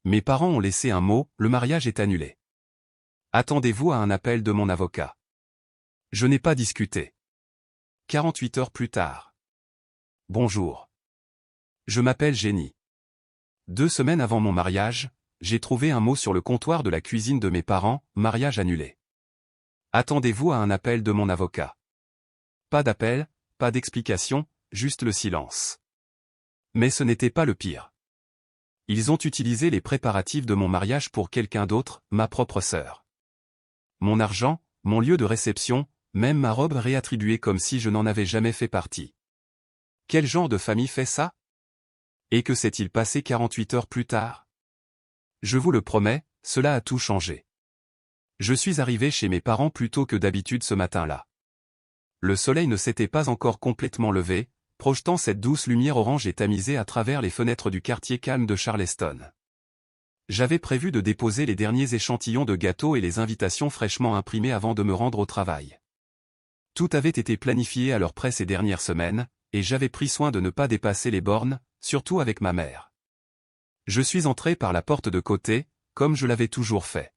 Mes parents ont laissé un mot, le mariage est annulé. Attendez-vous à un appel de mon avocat. Je n'ai pas discuté. 48 heures plus tard. Bonjour. Je m'appelle Jenny. 2 semaines avant mon mariage, j'ai trouvé un mot sur le comptoir de la cuisine de mes parents, mariage annulé. Attendez-vous à un appel de mon avocat. Pas d'appel, pas d'explication, juste le silence. Mais ce n'était pas le pire. Ils ont utilisé les préparatifs de mon mariage pour quelqu'un d'autre, ma propre sœur. Mon argent, mon lieu de réception, même ma robe réattribuée comme si je n'en avais jamais fait partie. Quel genre de famille fait ça? Et que s'est-il passé 48 heures plus tard? Je vous le promets, cela a tout changé. Je suis arrivé chez mes parents plus tôt que d'habitude ce matin-là. Le soleil ne s'était pas encore complètement levé, projetant cette douce lumière orange et tamisée à travers les fenêtres du quartier calme de Charleston. J'avais prévu de déposer les derniers échantillons de gâteaux et les invitations fraîchement imprimées avant de me rendre au travail. Tout avait été planifié à l'heure près ces dernières semaines, et j'avais pris soin de ne pas dépasser les bornes, surtout avec ma mère. Je suis entré par la porte de côté, comme je l'avais toujours fait.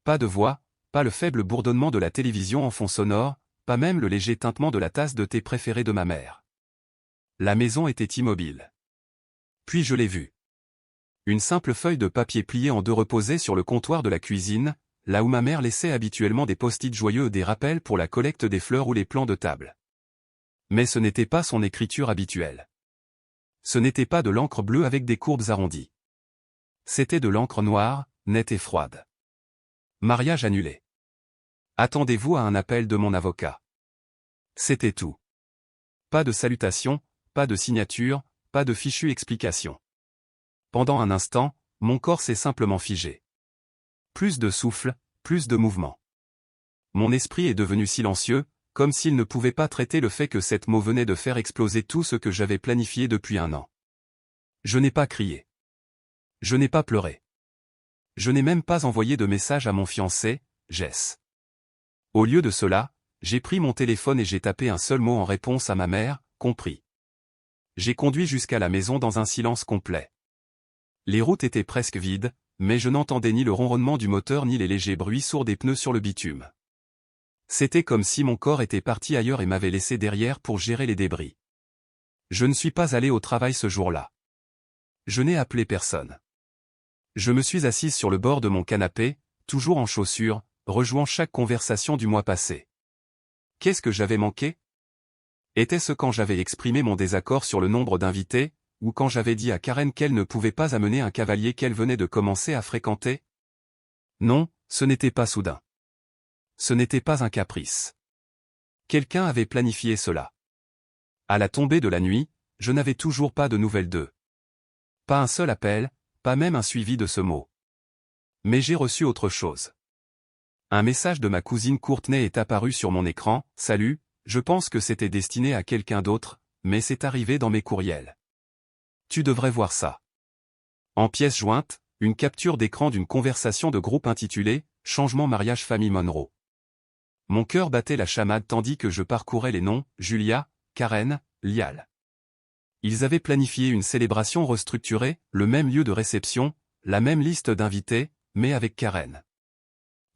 Pas de voix, pas le faible bourdonnement de la télévision en fond sonore, pas même le léger tintement de la tasse de thé préférée de ma mère. La maison était immobile. Puis je l'ai vue. Une simple feuille de papier pliée en deux reposait sur le comptoir de la cuisine, là où ma mère laissait habituellement des post-it joyeux et des rappels pour la collecte des fleurs ou les plans de table. Mais ce n'était pas son écriture habituelle. Ce n'était pas de l'encre bleue avec des courbes arrondies. C'était de l'encre noire, nette et froide. Mariage annulé. Attendez-vous à un appel de mon avocat. C'était tout. Pas de salutation, pas de signature, pas de fichue explication. Pendant un instant, mon corps s'est simplement figé. Plus de souffle, plus de mouvement. Mon esprit est devenu silencieux, comme s'il ne pouvait pas traiter le fait que cette mot venait de faire exploser tout ce que j'avais planifié depuis un an. Je n'ai pas crié. Je n'ai pas pleuré. Je n'ai même pas envoyé de message à mon fiancé, Jess. Au lieu de cela, j'ai pris mon téléphone et j'ai tapé un seul mot en réponse à ma mère, compris. J'ai conduit jusqu'à la maison dans un silence complet. Les routes étaient presque vides, mais je n'entendais ni le ronronnement du moteur ni les légers bruits sourds des pneus sur le bitume. C'était comme si mon corps était parti ailleurs et m'avait laissé derrière pour gérer les débris. Je ne suis pas allé au travail ce jour-là. Je n'ai appelé personne. Je me suis assise sur le bord de mon canapé, toujours en chaussures, rejouant chaque conversation du mois passé. Qu'est-ce que j'avais manqué? Était-ce quand j'avais exprimé mon désaccord sur le nombre d'invités, ou quand j'avais dit à Karen qu'elle ne pouvait pas amener un cavalier qu'elle venait de commencer à fréquenter? Non, ce n'était pas soudain. Ce n'était pas un caprice. Quelqu'un avait planifié cela. À la tombée de la nuit, je n'avais toujours pas de nouvelles d'eux. Pas un seul appel, pas même un suivi de ce mot. Mais j'ai reçu autre chose. Un message de ma cousine Courtney est apparu sur mon écran. « Salut, je pense que c'était destiné à quelqu'un d'autre, mais c'est arrivé dans mes courriels. Tu devrais voir ça. » En pièce jointe, une capture d'écran d'une conversation de groupe intitulée « Changement mariage famille Monroe ». Mon cœur battait la chamade tandis que je parcourais les noms, Julia, Karen, Lial. Ils avaient planifié une célébration restructurée, le même lieu de réception, la même liste d'invités, mais avec Karen.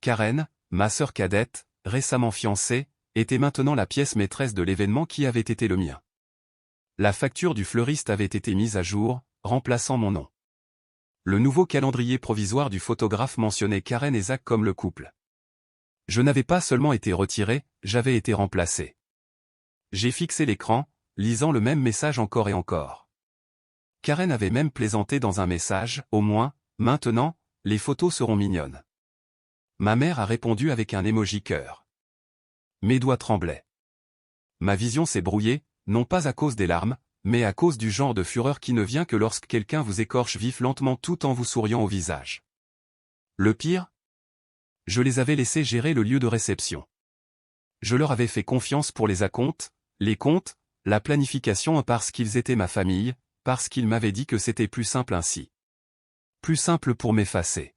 Karen, ma sœur cadette, récemment fiancée, était maintenant la pièce maîtresse de l'événement qui avait été le mien. La facture du fleuriste avait été mise à jour, remplaçant mon nom. Le nouveau calendrier provisoire du photographe mentionnait Karen et Zach comme le couple. Je n'avais pas seulement été retiré, j'avais été remplacé. J'ai fixé l'écran, lisant le même message encore et encore. Karen avait même plaisanté dans un message, au moins, maintenant, les photos seront mignonnes. Ma mère a répondu avec un emoji cœur. Mes doigts tremblaient. Ma vision s'est brouillée, non pas à cause des larmes, mais à cause du genre de fureur qui ne vient que lorsque quelqu'un vous écorche vif lentement tout en vous souriant au visage. Le pire? Je les avais laissés gérer le lieu de réception. Je leur avais fait confiance pour les acomptes, les comptes, la planification parce qu'ils étaient ma famille, parce qu'ils m'avaient dit que c'était plus simple ainsi. Plus simple pour m'effacer.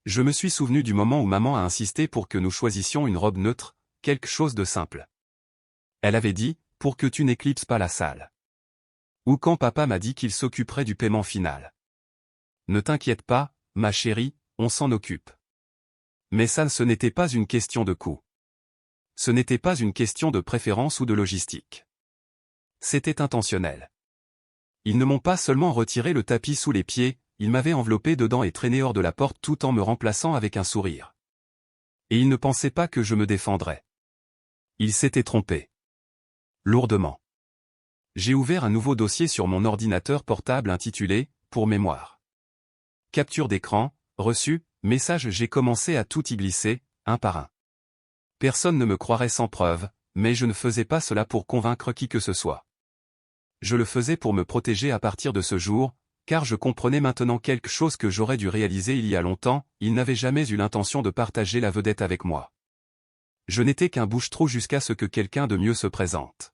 Je me suis souvenu du moment où maman a insisté pour que nous choisissions une robe neutre, quelque chose de simple. Elle avait dit, pour que tu n'éclipses pas la salle. Ou quand papa m'a dit qu'il s'occuperait du paiement final. Ne t'inquiète pas, ma chérie, on s'en occupe. Mais ça, ce n'était pas une question de coût. Ce n'était pas une question de préférence ou de logistique. C'était intentionnel. Ils ne m'ont pas seulement retiré le tapis sous les pieds, ils m'avaient enveloppé dedans et traîné hors de la porte tout en me remplaçant avec un sourire. Et ils ne pensaient pas que je me défendrais. Ils s'étaient trompés. Lourdement. J'ai ouvert un nouveau dossier sur mon ordinateur portable intitulé « Pour mémoire ». Capture d'écran, reçu, message. J'ai commencé à tout y glisser, un par un. Personne ne me croirait sans preuve, mais je ne faisais pas cela pour convaincre qui que ce soit. Je le faisais pour me protéger à partir de ce jour, car je comprenais maintenant quelque chose que j'aurais dû réaliser il y a longtemps, il n'avait jamais eu l'intention de partager la vedette avec moi. Je n'étais qu'un bouche-trou jusqu'à ce que quelqu'un de mieux se présente.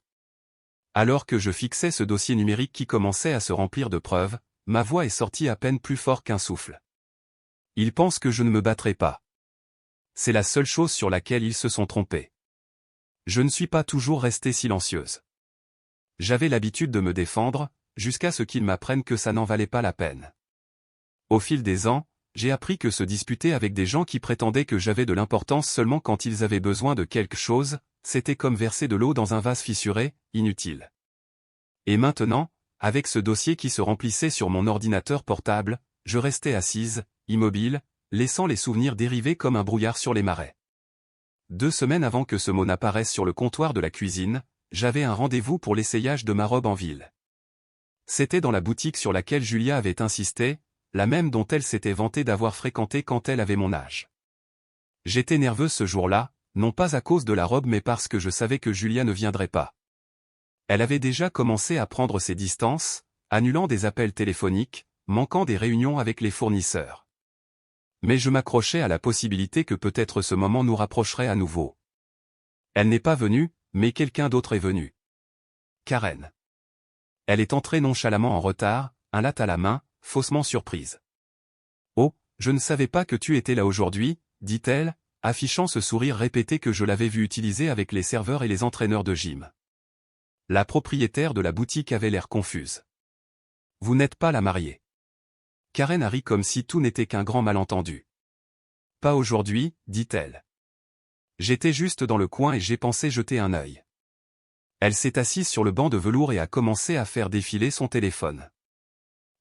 Alors que je fixais ce dossier numérique qui commençait à se remplir de preuves, ma voix est sortie à peine plus fort qu'un souffle. Ils pensent que je ne me battrai pas. C'est la seule chose sur laquelle ils se sont trompés. Je ne suis pas toujours restée silencieuse. J'avais l'habitude de me défendre, jusqu'à ce qu'ils m'apprennent que ça n'en valait pas la peine. Au fil des ans, j'ai appris que se disputer avec des gens qui prétendaient que j'avais de l'importance seulement quand ils avaient besoin de quelque chose, c'était comme verser de l'eau dans un vase fissuré, inutile. Et maintenant, avec ce dossier qui se remplissait sur mon ordinateur portable, je restais assise, immobile, laissant les souvenirs dériver comme un brouillard sur les marais. 2 semaines avant que ce mot n'apparaisse sur le comptoir de la cuisine, j'avais un rendez-vous pour l'essayage de ma robe en ville. C'était dans la boutique sur laquelle Julia avait insisté, la même dont elle s'était vantée d'avoir fréquenté quand elle avait mon âge. J'étais nerveuse ce jour-là, non pas à cause de la robe mais parce que je savais que Julia ne viendrait pas. Elle avait déjà commencé à prendre ses distances, annulant des appels téléphoniques, manquant des réunions avec les fournisseurs. Mais je m'accrochais à la possibilité que peut-être ce moment nous rapprocherait à nouveau. Elle n'est pas venue, mais quelqu'un d'autre est venu. Karen. Elle est entrée nonchalamment en retard, un latte à la main, faussement surprise. « Oh, je ne savais pas que tu étais là aujourd'hui », dit-elle, affichant ce sourire répété que je l'avais vu utiliser avec les serveurs et les entraîneurs de gym. La propriétaire de la boutique avait l'air confuse. « Vous n'êtes pas la mariée. » Karen a ri comme si tout n'était qu'un grand malentendu. « Pas aujourd'hui, dit-elle. J'étais juste dans le coin et j'ai pensé jeter un œil. » Elle s'est assise sur le banc de velours et a commencé à faire défiler son téléphone.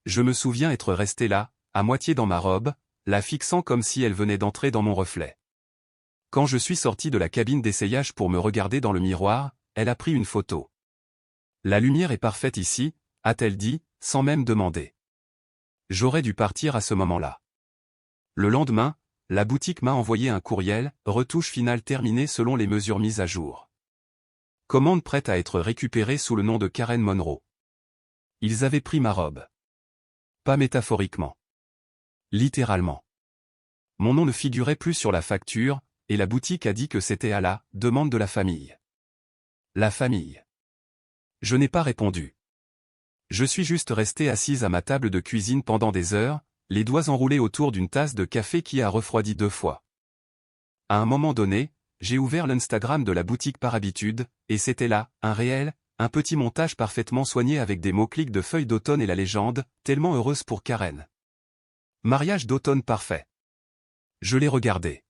Je me souviens être resté là, à moitié dans ma robe, la fixant comme si elle venait d'entrer dans mon reflet. Quand je suis sorti de la cabine d'essayage pour me regarder dans le miroir, elle a pris une photo. « La lumière est parfaite ici », a-t-elle dit, sans même demander. J'aurais dû partir à ce moment-là. Le lendemain, la boutique m'a envoyé un courriel, retouche finale terminée selon les mesures mises à jour. Commande prête à être récupérée sous le nom de Karen Monroe. Ils avaient pris ma robe. Pas métaphoriquement. Littéralement. Mon nom ne figurait plus sur la facture, et la boutique a dit que c'était à la demande de la famille. La famille. Je n'ai pas répondu. Je suis juste resté assise à ma table de cuisine pendant des heures, les doigts enroulés autour d'une tasse de café qui a refroidi 2 fois. À un moment donné, j'ai ouvert l'Instagram de la boutique par habitude, et c'était là, un petit montage parfaitement soigné avec des mots-clics de feuilles d'automne et la légende, tellement heureuse pour Karen. Mariage d'automne parfait. Je l'ai regardé.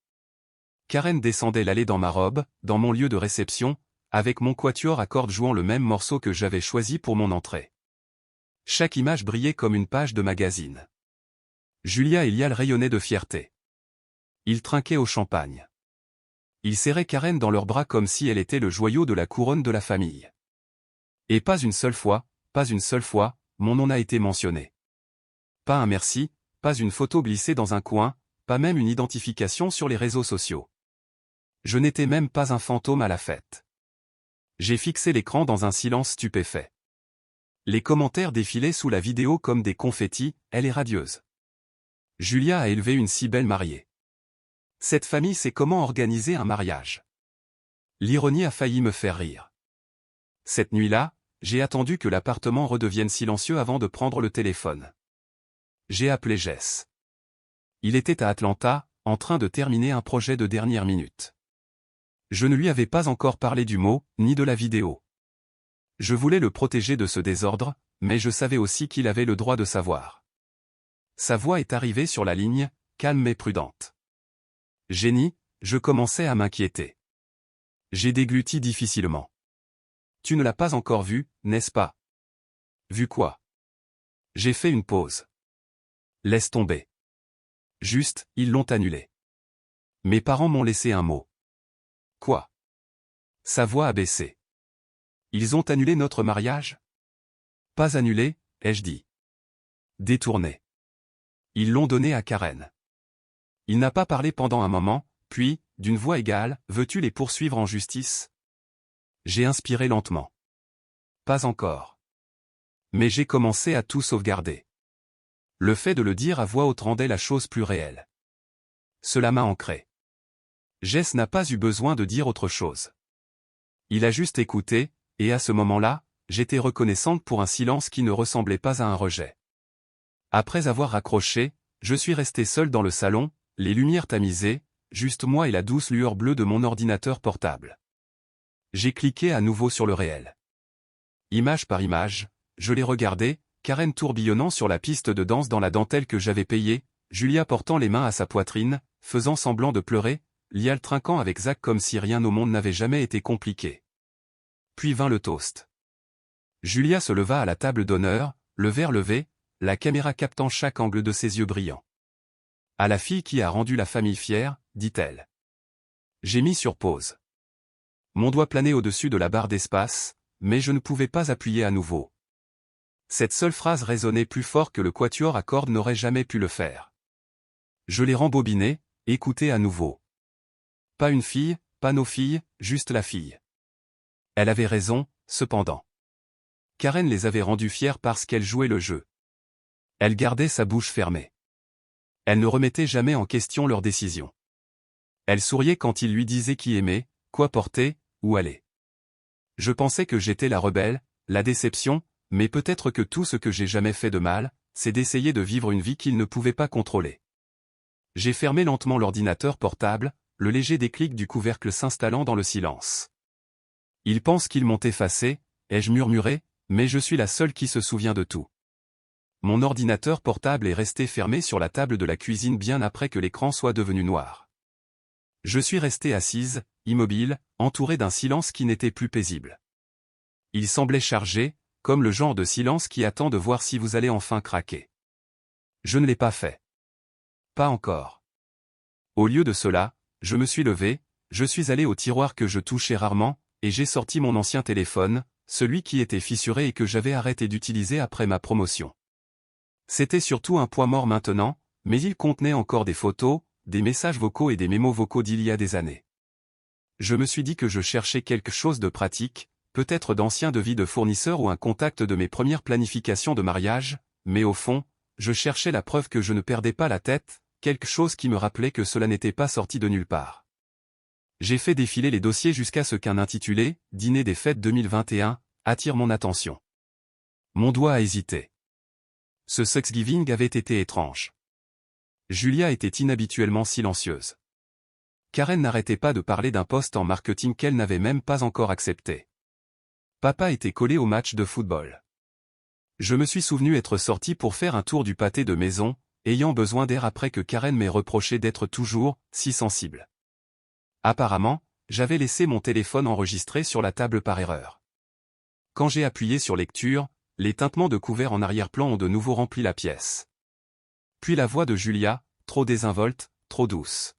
Karen descendait l'allée dans ma robe, dans mon lieu de réception, avec mon quatuor à cordes jouant le même morceau que j'avais choisi pour mon entrée. Chaque image brillait comme une page de magazine. Julia et Lial rayonnaient de fierté. Ils trinquaient au champagne. Ils serraient Karen dans leurs bras comme si elle était le joyau de la couronne de la famille. Et pas une seule fois, mon nom n'a été mentionné. Pas un merci, pas une photo glissée dans un coin, pas même une identification sur les réseaux sociaux. Je n'étais même pas un fantôme à la fête. J'ai fixé l'écran dans un silence stupéfait. Les commentaires défilaient sous la vidéo comme des confettis, elle est radieuse. Julia a élevé une si belle mariée. Cette famille sait comment organiser un mariage. L'ironie a failli me faire rire. Cette nuit-là, j'ai attendu que l'appartement redevienne silencieux avant de prendre le téléphone. J'ai appelé Jess. Il était à Atlanta, en train de terminer un projet de dernière minute. Je ne lui avais pas encore parlé du mot, ni de la vidéo. Je voulais le protéger de ce désordre, mais je savais aussi qu'il avait le droit de savoir. Sa voix est arrivée sur la ligne, calme mais prudente. Jenny, je commençais à m'inquiéter. J'ai dégluti difficilement. Tu ne l'as pas encore vu, n'est-ce pas? Vu quoi? J'ai fait une pause. Laisse tomber. Juste, ils l'ont annulé. Mes parents m'ont laissé un mot. Quoi? Sa voix a baissé. Ils ont annulé notre mariage? Pas annulé, ai-je dit. Détourné. Ils l'ont donné à Karen. Il n'a pas parlé pendant un moment, puis, d'une voix égale, veux-tu les poursuivre en justice? J'ai inspiré lentement. Pas encore. Mais j'ai commencé à tout sauvegarder. Le fait de le dire à voix haute rendait la chose plus réelle. Cela m'a ancré. Jess n'a pas eu besoin de dire autre chose. Il a juste écouté, et à ce moment-là, j'étais reconnaissante pour un silence qui ne ressemblait pas à un rejet. Après avoir raccroché, je suis resté seul dans le salon, les lumières tamisées, juste moi et la douce lueur bleue de mon ordinateur portable. J'ai cliqué à nouveau sur le réel. Image par image, je l'ai regardé, Karen tourbillonnant sur la piste de danse dans la dentelle que j'avais payée, Julia portant les mains à sa poitrine, faisant semblant de pleurer, Lial trinquant avec Zach comme si rien au monde n'avait jamais été compliqué. Puis vint le toast. Julia se leva à la table d'honneur, le verre levé, la caméra captant chaque angle de ses yeux brillants. À la fille qui a rendu la famille fière, dit-elle. J'ai mis sur pause. Mon doigt planait au-dessus de la barre d'espace, mais je ne pouvais pas appuyer à nouveau. Cette seule phrase résonnait plus fort que le quatuor à cordes n'aurait jamais pu le faire. Je l'ai rembobiné, écouté à nouveau. Pas une fille, pas nos filles, juste la fille. Elle avait raison, cependant. Karen les avait rendus fiers parce qu'elle jouait le jeu. Elle gardait sa bouche fermée. Elle ne remettait jamais en question leur décision. Elle souriait quand ils lui disaient qui aimer, quoi porter, où aller. Je pensais que j'étais la rebelle, la déception, mais peut-être que tout ce que j'ai jamais fait de mal, c'est d'essayer de vivre une vie qu'ils ne pouvaient pas contrôler. J'ai fermé lentement l'ordinateur portable, le léger déclic du couvercle s'installant dans le silence. Ils pensent qu'ils m'ont effacé, ai-je murmuré, mais je suis la seule qui se souvient de tout. Mon ordinateur portable est resté fermé sur la table de la cuisine bien après que l'écran soit devenu noir. Je suis restée assise, immobile, entourée d'un silence qui n'était plus paisible. Il semblait chargé, comme le genre de silence qui attend de voir si vous allez enfin craquer. Je ne l'ai pas fait. Pas encore. Au lieu de cela, je me suis levé, je suis allé au tiroir que je touchais rarement, et j'ai sorti mon ancien téléphone, celui qui était fissuré et que j'avais arrêté d'utiliser après ma promotion. C'était surtout un poids mort maintenant, mais il contenait encore des photos, des messages vocaux et des mémos vocaux d'il y a des années. Je me suis dit que je cherchais quelque chose de pratique, peut-être d'ancien devis de fournisseur ou un contact de mes premières planifications de mariage, mais au fond, je cherchais la preuve que je ne perdais pas la tête, quelque chose qui me rappelait que cela n'était pas sorti de nulle part. J'ai fait défiler les dossiers jusqu'à ce qu'un intitulé « Dîner des fêtes 2021 » attire mon attention. Mon doigt a hésité. Ce Thanksgiving avait été étrange. Julia était inhabituellement silencieuse. Karen n'arrêtait pas de parler d'un poste en marketing qu'elle n'avait même pas encore accepté. Papa était collé au match de football. Je me suis souvenu être sorti pour faire un tour du pâté de maison, ayant besoin d'air après que Karen m'ait reproché d'être toujours si sensible. Apparemment, j'avais laissé mon téléphone enregistré sur la table par erreur. Quand j'ai appuyé sur lecture, les tintements de couvert en arrière-plan ont de nouveau rempli la pièce. Puis la voix de Julia, trop désinvolte, trop douce.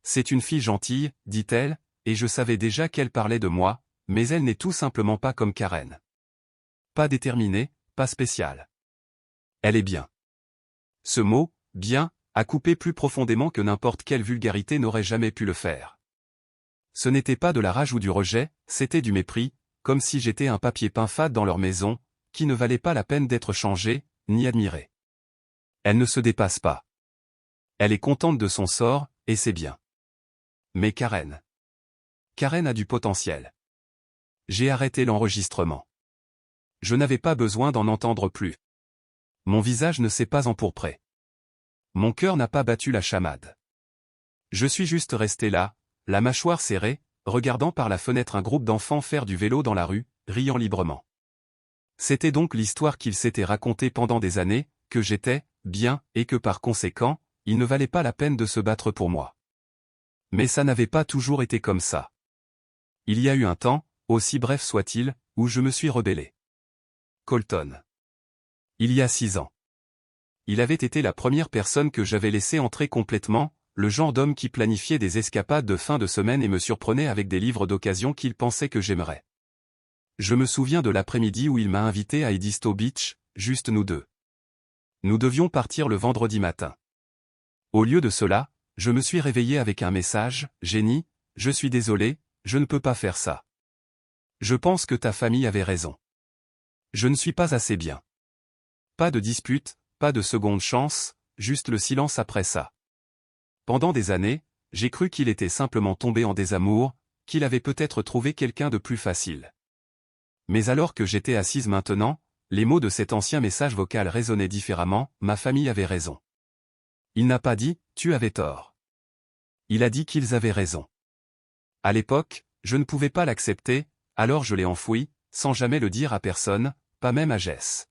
C'est une fille gentille, dit-elle, et je savais déjà qu'elle parlait de moi, mais elle n'est tout simplement pas comme Karen. Pas déterminée, pas spéciale. Elle est bien. Ce mot, bien, a coupé plus profondément que n'importe quelle vulgarité n'aurait jamais pu le faire. Ce n'était pas de la rage ou du rejet, c'était du mépris, comme si j'étais un papier peint fade dans leur maison, qui ne valait pas la peine d'être changé, ni admiré. Elle ne se dépasse pas. Elle est contente de son sort, et c'est bien. Mais Karen a du potentiel. J'ai arrêté l'enregistrement. Je n'avais pas besoin d'en entendre plus. Mon visage ne s'est pas empourpré. Mon cœur n'a pas battu la chamade. Je suis juste resté là, la mâchoire serrée, regardant par la fenêtre un groupe d'enfants faire du vélo dans la rue, riant librement. C'était donc l'histoire qu'ils s'étaient racontée pendant des années, que j'étais bien et que par conséquent, il ne valait pas la peine de se battre pour moi. Mais ça n'avait pas toujours été comme ça. Il y a eu un temps, aussi bref soit-il, où je me suis rebellé. Colton. Il y a 6 ans. Il avait été la première personne que j'avais laissé entrer complètement, le genre d'homme qui planifiait des escapades de fin de semaine et me surprenait avec des livres d'occasion qu'il pensait que j'aimerais. Je me souviens de l'après-midi où il m'a invité à Edisto Beach, juste nous deux. Nous devions partir le vendredi matin. Au lieu de cela, je me suis réveillé avec un message, « Jenny, je suis désolé, je ne peux pas faire ça. Je pense que ta famille avait raison. Je ne suis pas assez bien. » Pas de dispute, pas de seconde chance, juste le silence après ça. Pendant des années, j'ai cru qu'il était simplement tombé en désamour, qu'il avait peut-être trouvé quelqu'un de plus facile. Mais alors que j'étais assise maintenant, les mots de cet ancien message vocal résonnaient différemment, ma famille avait raison. Il n'a pas dit, tu avais tort. Il a dit qu'ils avaient raison. À l'époque, je ne pouvais pas l'accepter, alors je l'ai enfoui, sans jamais le dire à personne, pas même à Jess.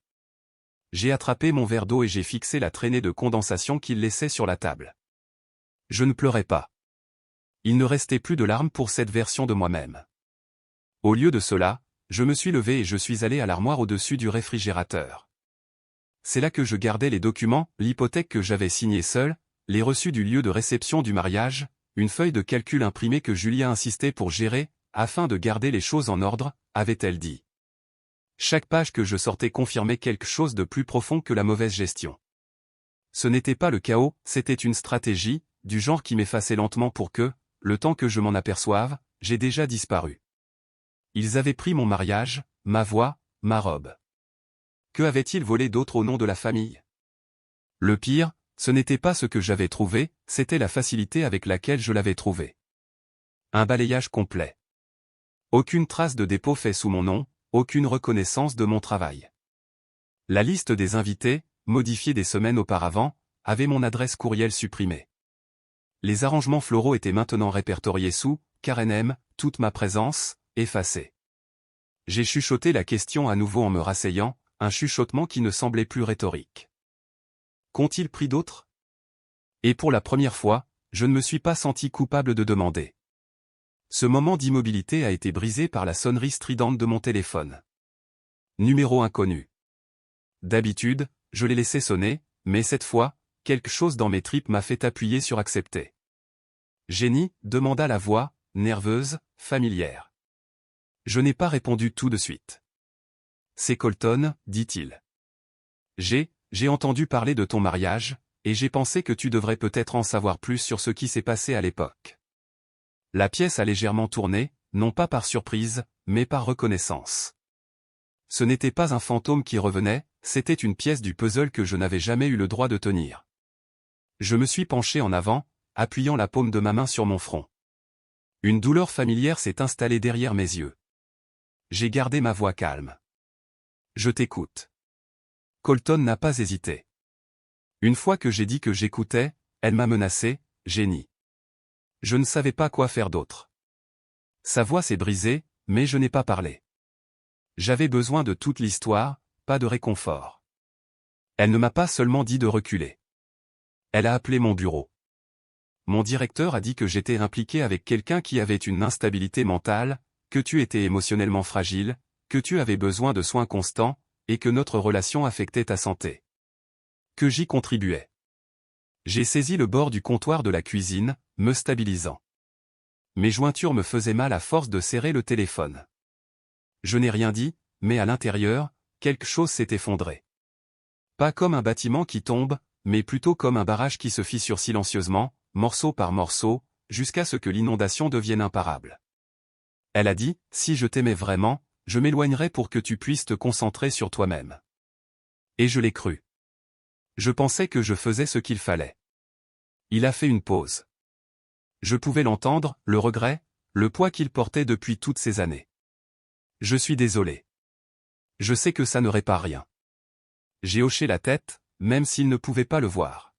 J'ai attrapé mon verre d'eau et j'ai fixé la traînée de condensation qu'il laissait sur la table. Je ne pleurais pas. Il ne restait plus de larmes pour cette version de moi-même. Au lieu de cela, je me suis levé et je suis allé à l'armoire au-dessus du réfrigérateur. C'est là que je gardais les documents, l'hypothèque que j'avais signée seule, les reçus du lieu de réception du mariage, une feuille de calcul imprimée que Julia insistait pour gérer, afin de garder les choses en ordre, avait-elle dit. Chaque page que je sortais confirmait quelque chose de plus profond que la mauvaise gestion. Ce n'était pas le chaos, c'était une stratégie, du genre qui m'effaçait lentement pour que, le temps que je m'en aperçoive, j'ai déjà disparu. Ils avaient pris mon mariage, ma voix, ma robe. Que avaient-ils volé d'autre au nom de la famille? Le pire, ce n'était pas ce que j'avais trouvé, c'était la facilité avec laquelle je l'avais trouvé. Un balayage complet. Aucune trace de dépôt fait sous mon nom, aucune reconnaissance de mon travail. La liste des invités, modifiée des semaines auparavant, avait mon adresse courriel supprimée. Les arrangements floraux étaient maintenant répertoriés sous « Karen M », toute ma présence, effacée. J'ai chuchoté la question à nouveau en me rasseyant, un chuchotement qui ne semblait plus rhétorique. Qu'ont-ils pris d'autre? Et pour la première fois, je ne me suis pas senti coupable de demander. Ce moment d'immobilité a été brisé par la sonnerie stridente de mon téléphone. Numéro inconnu. D'habitude, je l'ai laissé sonner, mais cette fois, quelque chose dans mes tripes m'a fait appuyer sur accepter. Jenny, demanda la voix, nerveuse, familière. Je n'ai pas répondu tout de suite. C'est Colton, dit-il. J'ai entendu parler de ton mariage, et j'ai pensé que tu devrais peut-être en savoir plus sur ce qui s'est passé à l'époque. La pièce a légèrement tourné, non pas par surprise, mais par reconnaissance. Ce n'était pas un fantôme qui revenait, c'était une pièce du puzzle que je n'avais jamais eu le droit de tenir. Je me suis penché en avant, appuyant la paume de ma main sur mon front. Une douleur familière s'est installée derrière mes yeux. J'ai gardé ma voix calme. Je t'écoute. Colton n'a pas hésité. Une fois que j'ai dit que j'écoutais, elle m'a menacé, Jenny. Je ne savais pas quoi faire d'autre. Sa voix s'est brisée, mais je n'ai pas parlé. J'avais besoin de toute l'histoire, pas de réconfort. Elle ne m'a pas seulement dit de reculer. Elle a appelé mon bureau. Mon directeur a dit que j'étais impliqué avec quelqu'un qui avait une instabilité mentale, que tu étais émotionnellement fragile, que tu avais besoin de soins constants, et que notre relation affectait ta santé. Que j'y contribuais. J'ai saisi le bord du comptoir de la cuisine, me stabilisant. Mes jointures me faisaient mal à force de serrer le téléphone. Je n'ai rien dit, mais à l'intérieur, quelque chose s'est effondré. Pas comme un bâtiment qui tombe, mais plutôt comme un barrage qui se fissure silencieusement, morceau par morceau, jusqu'à ce que l'inondation devienne imparable. Elle a dit, si je t'aimais vraiment, je m'éloignerais pour que tu puisses te concentrer sur toi-même. Et je l'ai cru. Je pensais que je faisais ce qu'il fallait. Il a fait une pause. Je pouvais l'entendre, le regret, le poids qu'il portait depuis toutes ces années. Je suis désolé. Je sais que ça ne répare rien. J'ai hoché la tête, même s'il ne pouvait pas le voir.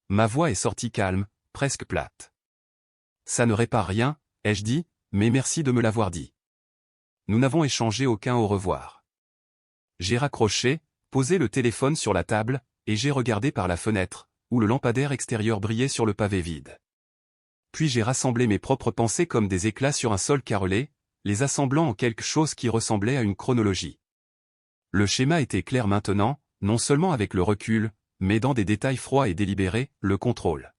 Ma voix est sortie calme, presque plate. Ça ne répare rien, ai-je dit, mais merci de me l'avoir dit. Nous n'avons échangé aucun au revoir. J'ai raccroché, posé le téléphone sur la table, et j'ai regardé par la fenêtre, où le lampadaire extérieur brillait sur le pavé vide. Puis j'ai rassemblé mes propres pensées comme des éclats sur un sol carrelé, les assemblant en quelque chose qui ressemblait à une chronologie. Le schéma était clair maintenant, non seulement avec le recul, mais dans des détails froids et délibérés, le contrôle.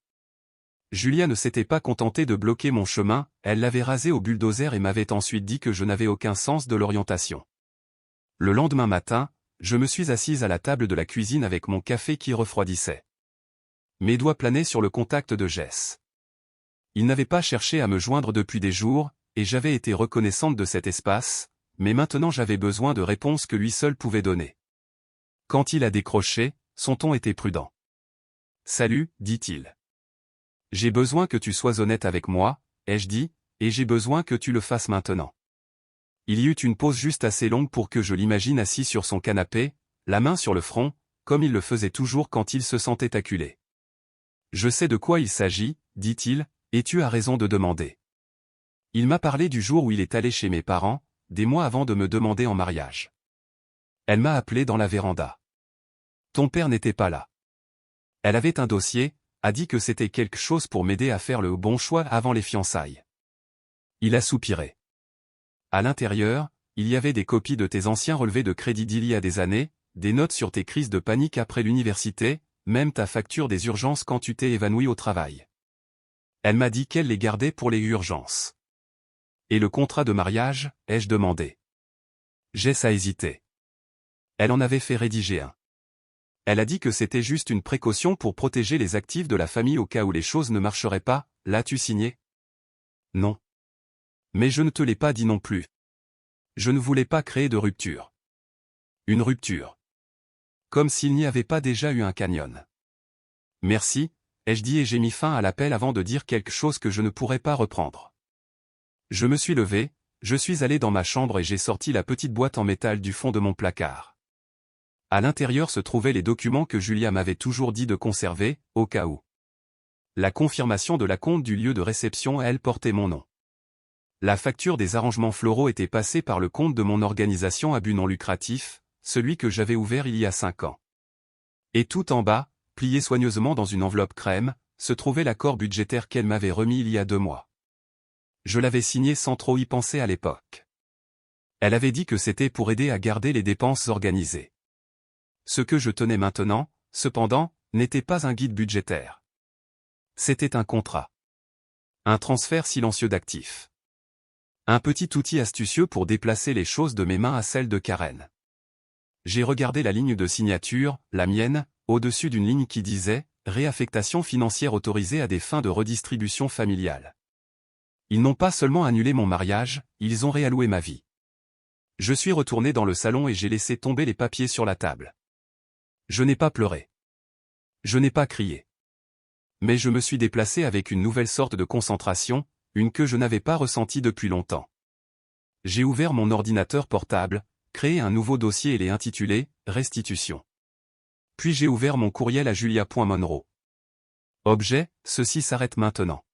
Julia ne s'était pas contentée de bloquer mon chemin, elle l'avait rasé au bulldozer et m'avait ensuite dit que je n'avais aucun sens de l'orientation. Le lendemain matin, je me suis assise à la table de la cuisine avec mon café qui refroidissait. Mes doigts planaient sur le contact de Jess. Il n'avait pas cherché à me joindre depuis des jours, et j'avais été reconnaissante de cet espace, mais maintenant j'avais besoin de réponses que lui seul pouvait donner. Quand il a décroché, son ton était prudent. « Salut, dit-il. J'ai besoin que tu sois honnête avec moi, ai-je dit, et j'ai besoin que tu le fasses maintenant. » Il y eut une pause juste assez longue pour que je l'imagine assis sur son canapé, la main sur le front, comme il le faisait toujours quand il se sentait acculé. « Je sais de quoi il s'agit, dit-il, et tu as raison de demander. Il m'a parlé du jour où il est allé chez mes parents, des mois avant de me demander en mariage. Elle m'a appelé dans la véranda. Ton père n'était pas là. Elle avait un dossier, a dit que c'était quelque chose pour m'aider à faire le bon choix avant les fiançailles. Il a soupiré. À l'intérieur, il y avait des copies de tes anciens relevés de crédit d'il y a des années, des notes sur tes crises de panique après l'université, même ta facture des urgences quand tu t'es évanoui au travail. Elle m'a dit qu'elle les gardait pour les urgences. Et le contrat de mariage, ai-je demandé. Jess a hésité. Elle en avait fait rédiger un. Elle a dit que c'était juste une précaution pour protéger les actifs de la famille au cas où les choses ne marcheraient pas, l'as-tu signé? Non. Mais je ne te l'ai pas dit non plus. Je ne voulais pas créer de rupture. Une rupture. Comme s'il n'y avait pas déjà eu un canyon. Merci, ai-je dit et j'ai mis fin à l'appel avant de dire quelque chose que je ne pourrais pas reprendre. Je me suis levé, je suis allé dans ma chambre et j'ai sorti la petite boîte en métal du fond de mon placard. À l'intérieur se trouvaient les documents que Julia m'avait toujours dit de conserver, au cas où. La confirmation de l'acompte du lieu de réception, elle portait mon nom. La facture des arrangements floraux était passée par le compte de mon organisation à but non lucratif, celui que j'avais ouvert il y a 5 ans. Et tout en bas, plié soigneusement dans une enveloppe crème, se trouvait l'accord budgétaire qu'elle m'avait remis il y a 2 mois. Je l'avais signé sans trop y penser à l'époque. Elle avait dit que c'était pour aider à garder les dépenses organisées. Ce que je tenais maintenant, cependant, n'était pas un guide budgétaire. C'était un contrat. Un transfert silencieux d'actifs. Un petit outil astucieux pour déplacer les choses de mes mains à celles de Karen. J'ai regardé la ligne de signature, la mienne, au-dessus d'une ligne qui disait « Réaffectation financière autorisée à des fins de redistribution familiale ». Ils n'ont pas seulement annulé mon mariage, ils ont réalloué ma vie. Je suis retourné dans le salon et j'ai laissé tomber les papiers sur la table. Je n'ai pas pleuré. Je n'ai pas crié. Mais je me suis déplacé avec une nouvelle sorte de concentration, une que je n'avais pas ressentie depuis longtemps. J'ai ouvert mon ordinateur portable, créé un nouveau dossier et l'ai intitulé « Restitution ». Puis j'ai ouvert mon courriel à Julia.Monroe. Objet, ceci s'arrête maintenant.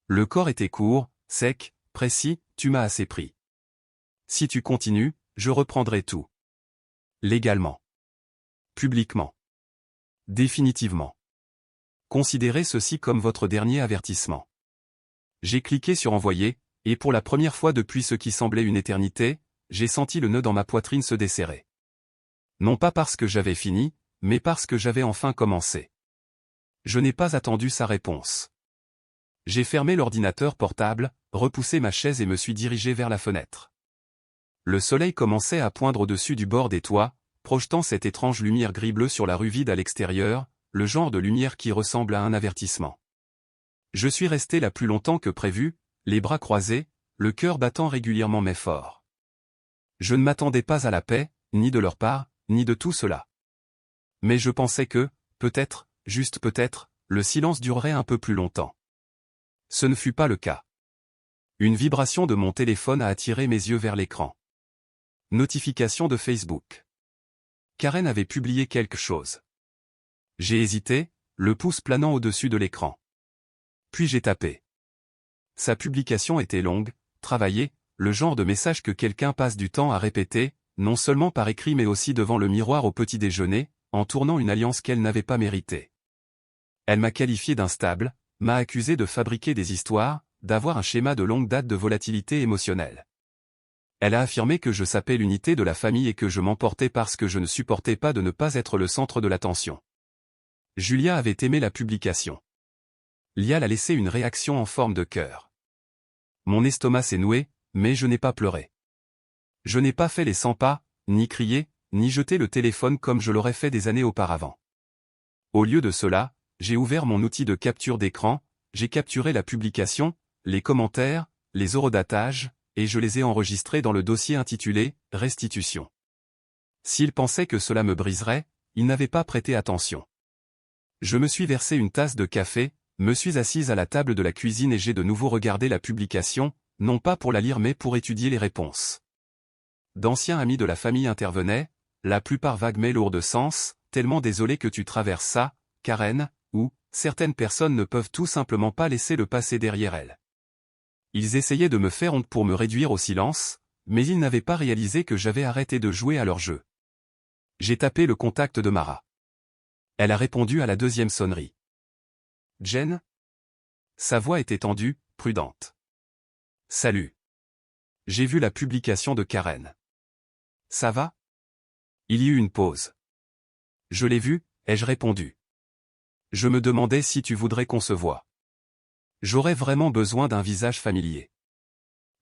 Le corps était court, sec, précis, tu m'as assez pris. Si tu continues, je reprendrai tout. Légalement. Publiquement. Définitivement. Considérez ceci comme votre dernier avertissement. J'ai cliqué sur envoyer, et pour la première fois depuis ce qui semblait une éternité, j'ai senti le nœud dans ma poitrine se desserrer. Non pas parce que j'avais fini, mais parce que j'avais enfin commencé. Je n'ai pas attendu sa réponse. J'ai fermé l'ordinateur portable, repoussé ma chaise et me suis dirigé vers la fenêtre. Le soleil commençait à poindre au-dessus du bord des toits, projetant cette étrange lumière gris-bleu sur la rue vide à l'extérieur, le genre de lumière qui ressemble à un avertissement. Je suis resté là plus longtemps que prévu, les bras croisés, le cœur battant régulièrement mais fort. Je ne m'attendais pas à la paix, ni de leur part, ni de tout cela. Mais je pensais que, peut-être, juste peut-être, le silence durerait un peu plus longtemps. Ce ne fut pas le cas. Une vibration de mon téléphone a attiré mes yeux vers l'écran. Notification de Facebook. Karen avait publié quelque chose. J'ai hésité, le pouce planant au-dessus de l'écran. Puis j'ai tapé. Sa publication était longue, travaillée, le genre de message que quelqu'un passe du temps à répéter, non seulement par écrit mais aussi devant le miroir au petit déjeuner, en tournant une alliance qu'elle n'avait pas méritée. Elle m'a qualifié d'instable, m'a accusé de fabriquer des histoires, d'avoir un schéma de longue date de volatilité émotionnelle. Elle a affirmé que je sapais l'unité de la famille et que je m'emportais parce que je ne supportais pas de ne pas être le centre de l'attention. Julia avait aimé la publication. Lial a laissé une réaction en forme de cœur. Mon estomac s'est noué, mais je n'ai pas pleuré. Je n'ai pas fait les 100 pas, ni crié, ni jeté le téléphone comme je l'aurais fait des années auparavant. Au lieu de cela, j'ai ouvert mon outil de capture d'écran, j'ai capturé la publication, les commentaires, les eurodatages, et je les ai enregistrés dans le dossier intitulé « Restitution ». S'il pensait que cela me briserait, il n'avait pas prêté attention. Je me suis versé une tasse de café, me suis assise à la table de la cuisine et j'ai de nouveau regardé la publication, non pas pour la lire mais pour étudier les réponses. D'anciens amis de la famille intervenaient, la plupart vagues mais lourds de sens, tellement désolé que tu traverses ça, Karen, ou, certaines personnes ne peuvent tout simplement pas laisser le passé derrière elles. Ils essayaient de me faire honte pour me réduire au silence, mais ils n'avaient pas réalisé que j'avais arrêté de jouer à leur jeu. J'ai tapé le contact de Mara. Elle a répondu à la deuxième sonnerie. Jen? Sa voix était tendue, prudente. Salut. J'ai vu la publication de Karen. Ça va? Il y eut une pause. Je l'ai vue, ai-je répondu. Je me demandais si tu voudrais qu'on se voie. J'aurais vraiment besoin d'un visage familier.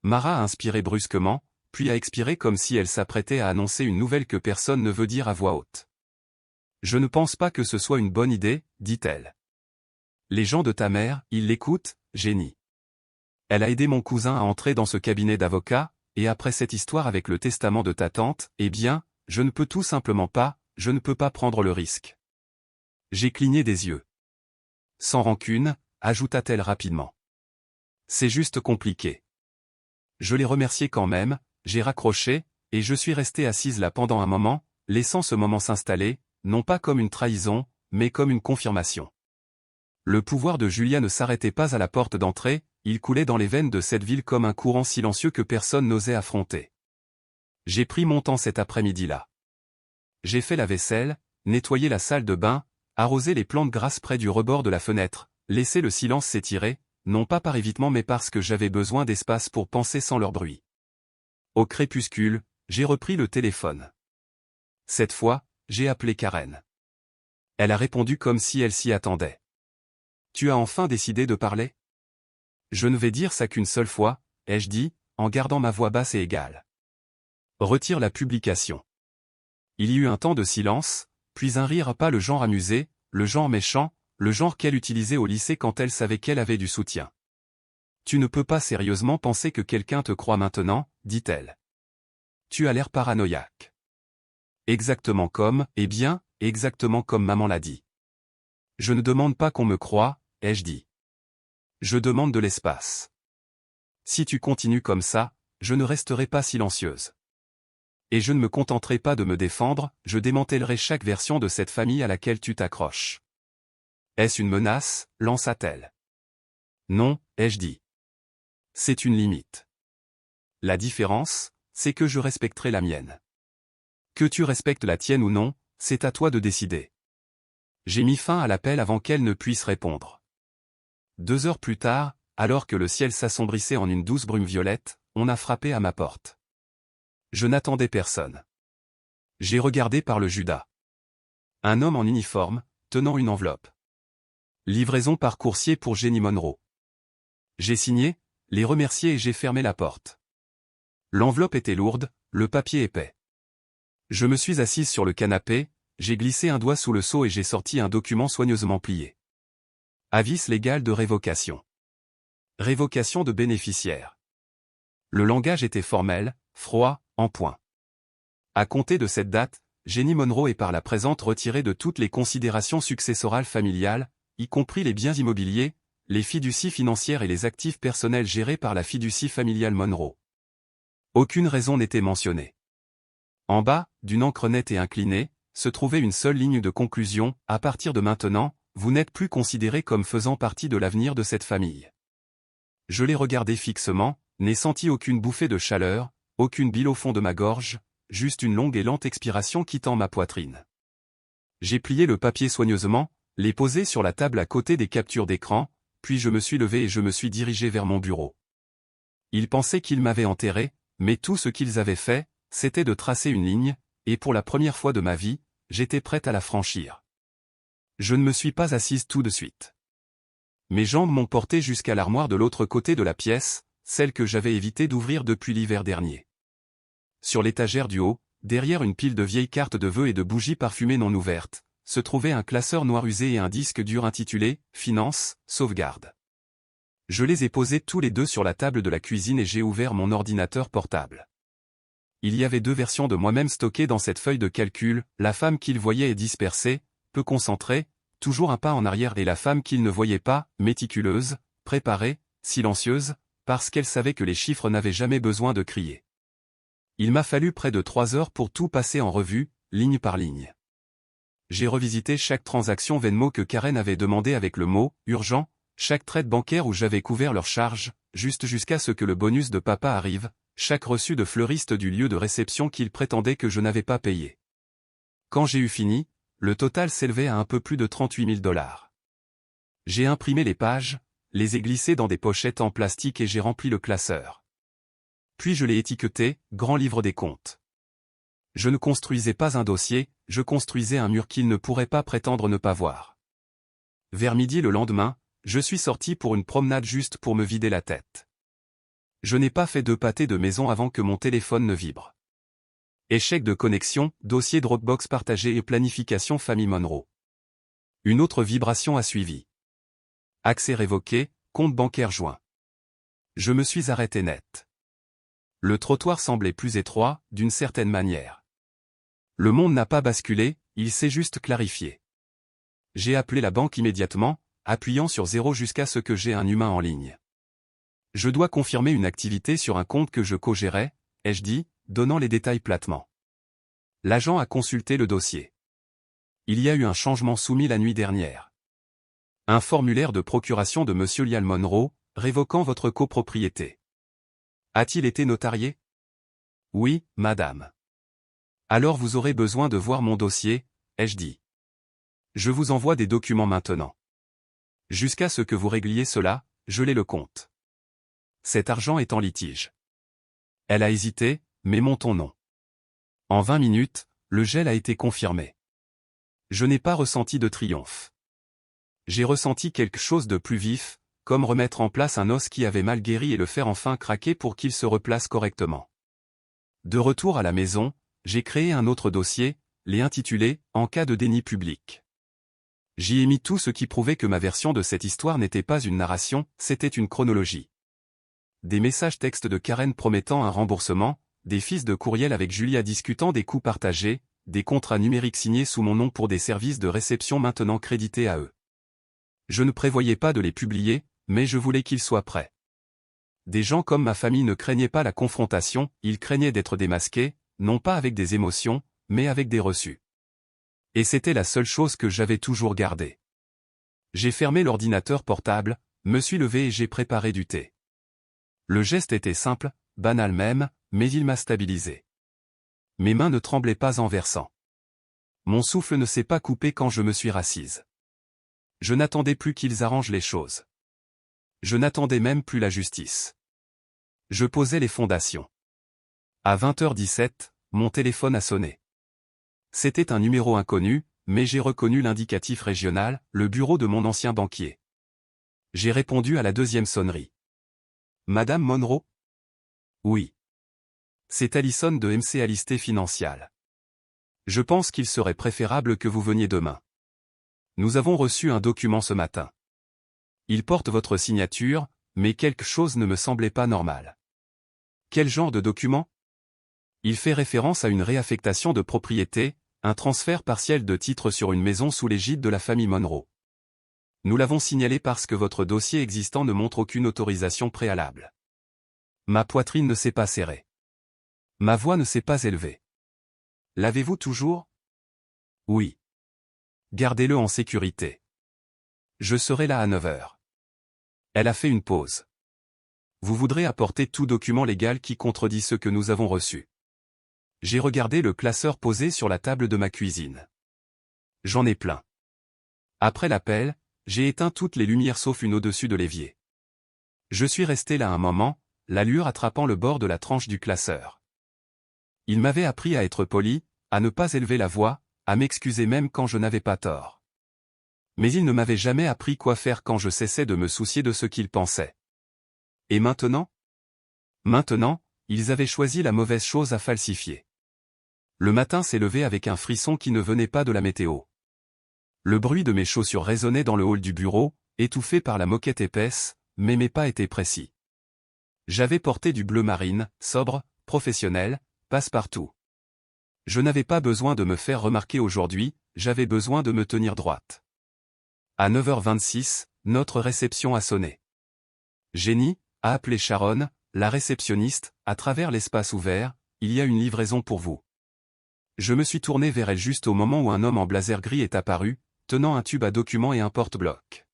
Mara a inspiré brusquement, puis a expiré comme si elle s'apprêtait à annoncer une nouvelle que personne ne veut dire à voix haute. Je ne pense pas que ce soit une bonne idée, dit-elle. Les gens de ta mère, ils l'écoutent, génie. Elle a aidé mon cousin à entrer dans ce cabinet d'avocat, et après cette histoire avec le testament de ta tante, eh bien, je ne peux tout simplement pas, je ne peux pas prendre le risque. J'ai cligné des yeux. Sans rancune, ajouta-t-elle rapidement. C'est juste compliqué. Je l'ai remercié quand même, j'ai raccroché, et je suis resté assise là pendant un moment, laissant ce moment s'installer, non pas comme une trahison, mais comme une confirmation. Le pouvoir de Julia ne s'arrêtait pas à la porte d'entrée, il coulait dans les veines de cette ville comme un courant silencieux que personne n'osait affronter. J'ai pris mon temps cet après-midi-là. J'ai fait la vaisselle, nettoyé la salle de bain, arrosé les plantes grasses près du rebord de la fenêtre, laissé le silence s'étirer, non pas par évitement mais parce que j'avais besoin d'espace pour penser sans leur bruit. Au crépuscule, j'ai repris le téléphone. Cette fois, j'ai appelé Karen. Elle a répondu comme si elle s'y attendait. Tu as enfin décidé de parler? Je ne vais dire ça qu'une seule fois, ai-je dit, en gardant ma voix basse et égale. Retire la publication. Il y eut un temps de silence, puis un rire pas le genre amusé, le genre méchant, le genre qu'elle utilisait au lycée quand elle savait qu'elle avait du soutien. Tu ne peux pas sérieusement penser que quelqu'un te croit maintenant, dit-elle. Tu as l'air paranoïaque. Exactement comme, eh bien, exactement comme maman l'a dit. Je ne demande pas qu'on me croie, ai-je dit. Je demande de l'espace. Si tu continues comme ça, je ne resterai pas silencieuse. Et je ne me contenterai pas de me défendre, je démantèlerai chaque version de cette famille à laquelle tu t'accroches. Est-ce une menace, lança-t-elle. Non, ai-je dit. C'est une limite. La différence, c'est que je respecterai la mienne. Que tu respectes la tienne ou non, c'est à toi de décider. J'ai mis fin à l'appel avant qu'elle ne puisse répondre. 2 heures plus tard, alors que le ciel s'assombrissait en une douce brume violette, on a frappé à ma porte. Je n'attendais personne. J'ai regardé par le Judas. Un homme en uniforme, tenant une enveloppe. Livraison par coursier pour Jenny Monroe. J'ai signé, les remercié et j'ai fermé la porte. L'enveloppe était lourde, le papier épais. Je me suis assise sur le canapé, j'ai glissé un doigt sous le seau et j'ai sorti un document soigneusement plié. Avis légal de révocation. Révocation de bénéficiaire. Le langage était formel, froid, en point. À compter de cette date, Jenny Monroe est par la présente retirée de toutes les considérations successorales familiales, y compris les biens immobiliers, les fiducies financières et les actifs personnels gérés par la fiducie familiale Monroe. Aucune raison n'était mentionnée. En bas, d'une encre nette et inclinée, se trouvait une seule ligne de conclusion, à partir de maintenant, vous n'êtes plus considéré comme faisant partie de l'avenir de cette famille. Je l'ai regardé fixement, n'ai senti aucune bouffée de chaleur, aucune bile au fond de ma gorge, juste une longue et lente expiration quittant ma poitrine. J'ai plié le papier soigneusement, les posé sur la table à côté des captures d'écran, puis je me suis levé et je me suis dirigé vers mon bureau. Ils pensaient qu'ils m'avaient enterré, mais tout ce qu'ils avaient fait, c'était de tracer une ligne, et pour la première fois de ma vie, j'étais prête à la franchir. Je ne me suis pas assise tout de suite. Mes jambes m'ont porté jusqu'à l'armoire de l'autre côté de la pièce, celle que j'avais évité d'ouvrir depuis l'hiver dernier. Sur l'étagère du haut, derrière une pile de vieilles cartes de vœux et de bougies parfumées non ouvertes, se trouvait un classeur noir usé et un disque dur intitulé « Finance, sauvegarde ». Je les ai posés tous les deux sur la table de la cuisine et j'ai ouvert mon ordinateur portable. Il y avait deux versions de moi-même stockées dans cette feuille de calcul, la femme qu'il voyait est dispersée, peu concentrée, toujours un pas en arrière et la femme qu'il ne voyait pas, méticuleuse, préparée, silencieuse, parce qu'elle savait que les chiffres n'avaient jamais besoin de crier. Il m'a fallu près de 3 heures pour tout passer en revue, ligne par ligne. J'ai revisité chaque transaction Venmo que Karen avait demandé avec le mot « urgent », chaque traite bancaire où j'avais couvert leurs charges, juste jusqu'à ce que le bonus de papa arrive, chaque reçu de fleuriste du lieu de réception qu'il prétendait que je n'avais pas payé. Quand j'ai eu fini, le total s'élevait à un peu plus de 38 000 $. J'ai imprimé les pages, les ai glissées dans des pochettes en plastique et j'ai rempli le classeur. Puis je l'ai étiqueté « Grand livre des comptes ». Je ne construisais pas un dossier, je construisais un mur qu'il ne pourrait pas prétendre ne pas voir. Vers midi le lendemain, je suis sorti pour une promenade juste pour me vider la tête. Je n'ai pas fait 2 pâtés de maison avant que mon téléphone ne vibre. Échec de connexion, dossier Dropbox partagé et planification famille Monroe. Une autre vibration a suivi. Accès révoqué, compte bancaire joint. Je me suis arrêté net. Le trottoir semblait plus étroit, d'une certaine manière. Le monde n'a pas basculé, il s'est juste clarifié. J'ai appelé la banque immédiatement, appuyant sur 0 jusqu'à ce que j'ai un humain en ligne. Je dois confirmer une activité sur un compte que je co-gérais, ai-je dit, donnant les détails platement. L'agent a consulté le dossier. Il y a eu un changement soumis la nuit dernière. Un formulaire de procuration de Monsieur Lial Monroe, révoquant votre copropriété. A-t-il été notarié? Oui, madame. Alors vous aurez besoin de voir mon dossier, ai-je dit. Je vous envoie des documents maintenant. Jusqu'à ce que vous régliez cela, gelez le compte. Cet argent est en litige. Elle a hésité, mais mon ton non. En 20 minutes, le gel a été confirmé. Je n'ai pas ressenti de triomphe. J'ai ressenti quelque chose de plus vif, comme remettre en place un os qui avait mal guéri et le faire enfin craquer pour qu'il se replace correctement. De retour à la maison, j'ai créé un autre dossier, l'ai intitulé « En cas de déni public ». J'y ai mis tout ce qui prouvait que ma version de cette histoire n'était pas une narration, c'était une chronologie. Des messages textes de Karen promettant un remboursement, des fiches de courriel avec Julia discutant des coûts partagés, des contrats numériques signés sous mon nom pour des services de réception maintenant crédités à eux. Je ne prévoyais pas de les publier, mais je voulais qu'ils soient prêts. Des gens comme ma famille ne craignaient pas la confrontation, ils craignaient d'être démasqués, non pas avec des émotions, mais avec des reçus. Et c'était la seule chose que j'avais toujours gardée. J'ai fermé l'ordinateur portable, me suis levé et j'ai préparé du thé. Le geste était simple, banal même, mais il m'a stabilisé. Mes mains ne tremblaient pas en versant. Mon souffle ne s'est pas coupé quand je me suis rassise. Je n'attendais plus qu'ils arrangent les choses. Je n'attendais même plus la justice. Je posais les fondations. À 20h17, mon téléphone a sonné. C'était un numéro inconnu, mais j'ai reconnu l'indicatif régional, le bureau de mon ancien banquier. J'ai répondu à la deuxième sonnerie. Madame Monroe? Oui. C'est Allison de MC Alisté Financial. Je pense qu'il serait préférable que vous veniez demain. Nous avons reçu un document ce matin. Il porte votre signature, mais quelque chose ne me semblait pas normal. Quel genre de document? Il fait référence à une réaffectation de propriété, un transfert partiel de titres sur une maison sous l'égide de la famille Monroe. Nous l'avons signalé parce que votre dossier existant ne montre aucune autorisation préalable. Ma poitrine ne s'est pas serrée. Ma voix ne s'est pas élevée. L'avez-vous toujours? Oui. Gardez-le en sécurité. Je serai là à 9h. Elle a fait une pause. Vous voudrez apporter tout document légal qui contredit ce que nous avons reçu. J'ai regardé le classeur posé sur la table de ma cuisine. J'en ai plein. Après l'appel, j'ai éteint toutes les lumières sauf une au-dessus de l'évier. Je suis resté là un moment, l'allure attrapant le bord de la tranche du classeur. Il m'avait appris à être poli, à ne pas élever la voix, à m'excuser même quand je n'avais pas tort. Mais il ne m'avait jamais appris quoi faire quand je cessais de me soucier de ce qu'ils pensaient. Et maintenant? Maintenant, ils avaient choisi la mauvaise chose à falsifier. Le matin s'est levé avec un frisson qui ne venait pas de la météo. Le bruit de mes chaussures résonnait dans le hall du bureau, étouffé par la moquette épaisse, mais mes pas étaient précis. J'avais porté du bleu marine, sobre, professionnel, passe-partout. Je n'avais pas besoin de me faire remarquer aujourd'hui, j'avais besoin de me tenir droite. À 9h26, notre réception a sonné. Jenny a appelé Sharon, la réceptionniste, à travers l'espace ouvert, il y a une livraison pour vous. Je me suis tourné vers elle juste au moment où un homme en blazer gris est apparu, tenant un tube à documents et un porte-bloc.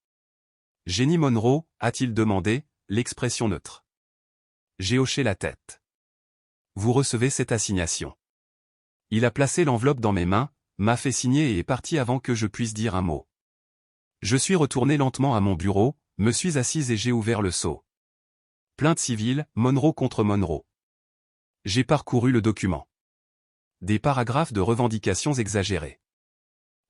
Jenny Monroe, a-t-il demandé, l'expression neutre. J'ai hoché la tête. Vous recevez cette assignation. Il a placé l'enveloppe dans mes mains, m'a fait signer et est parti avant que je puisse dire un mot. Je suis retourné lentement à mon bureau, me suis assise et j'ai ouvert le sceau. Plainte civile, Monroe contre Monroe. J'ai parcouru le document. Des paragraphes de revendications exagérées.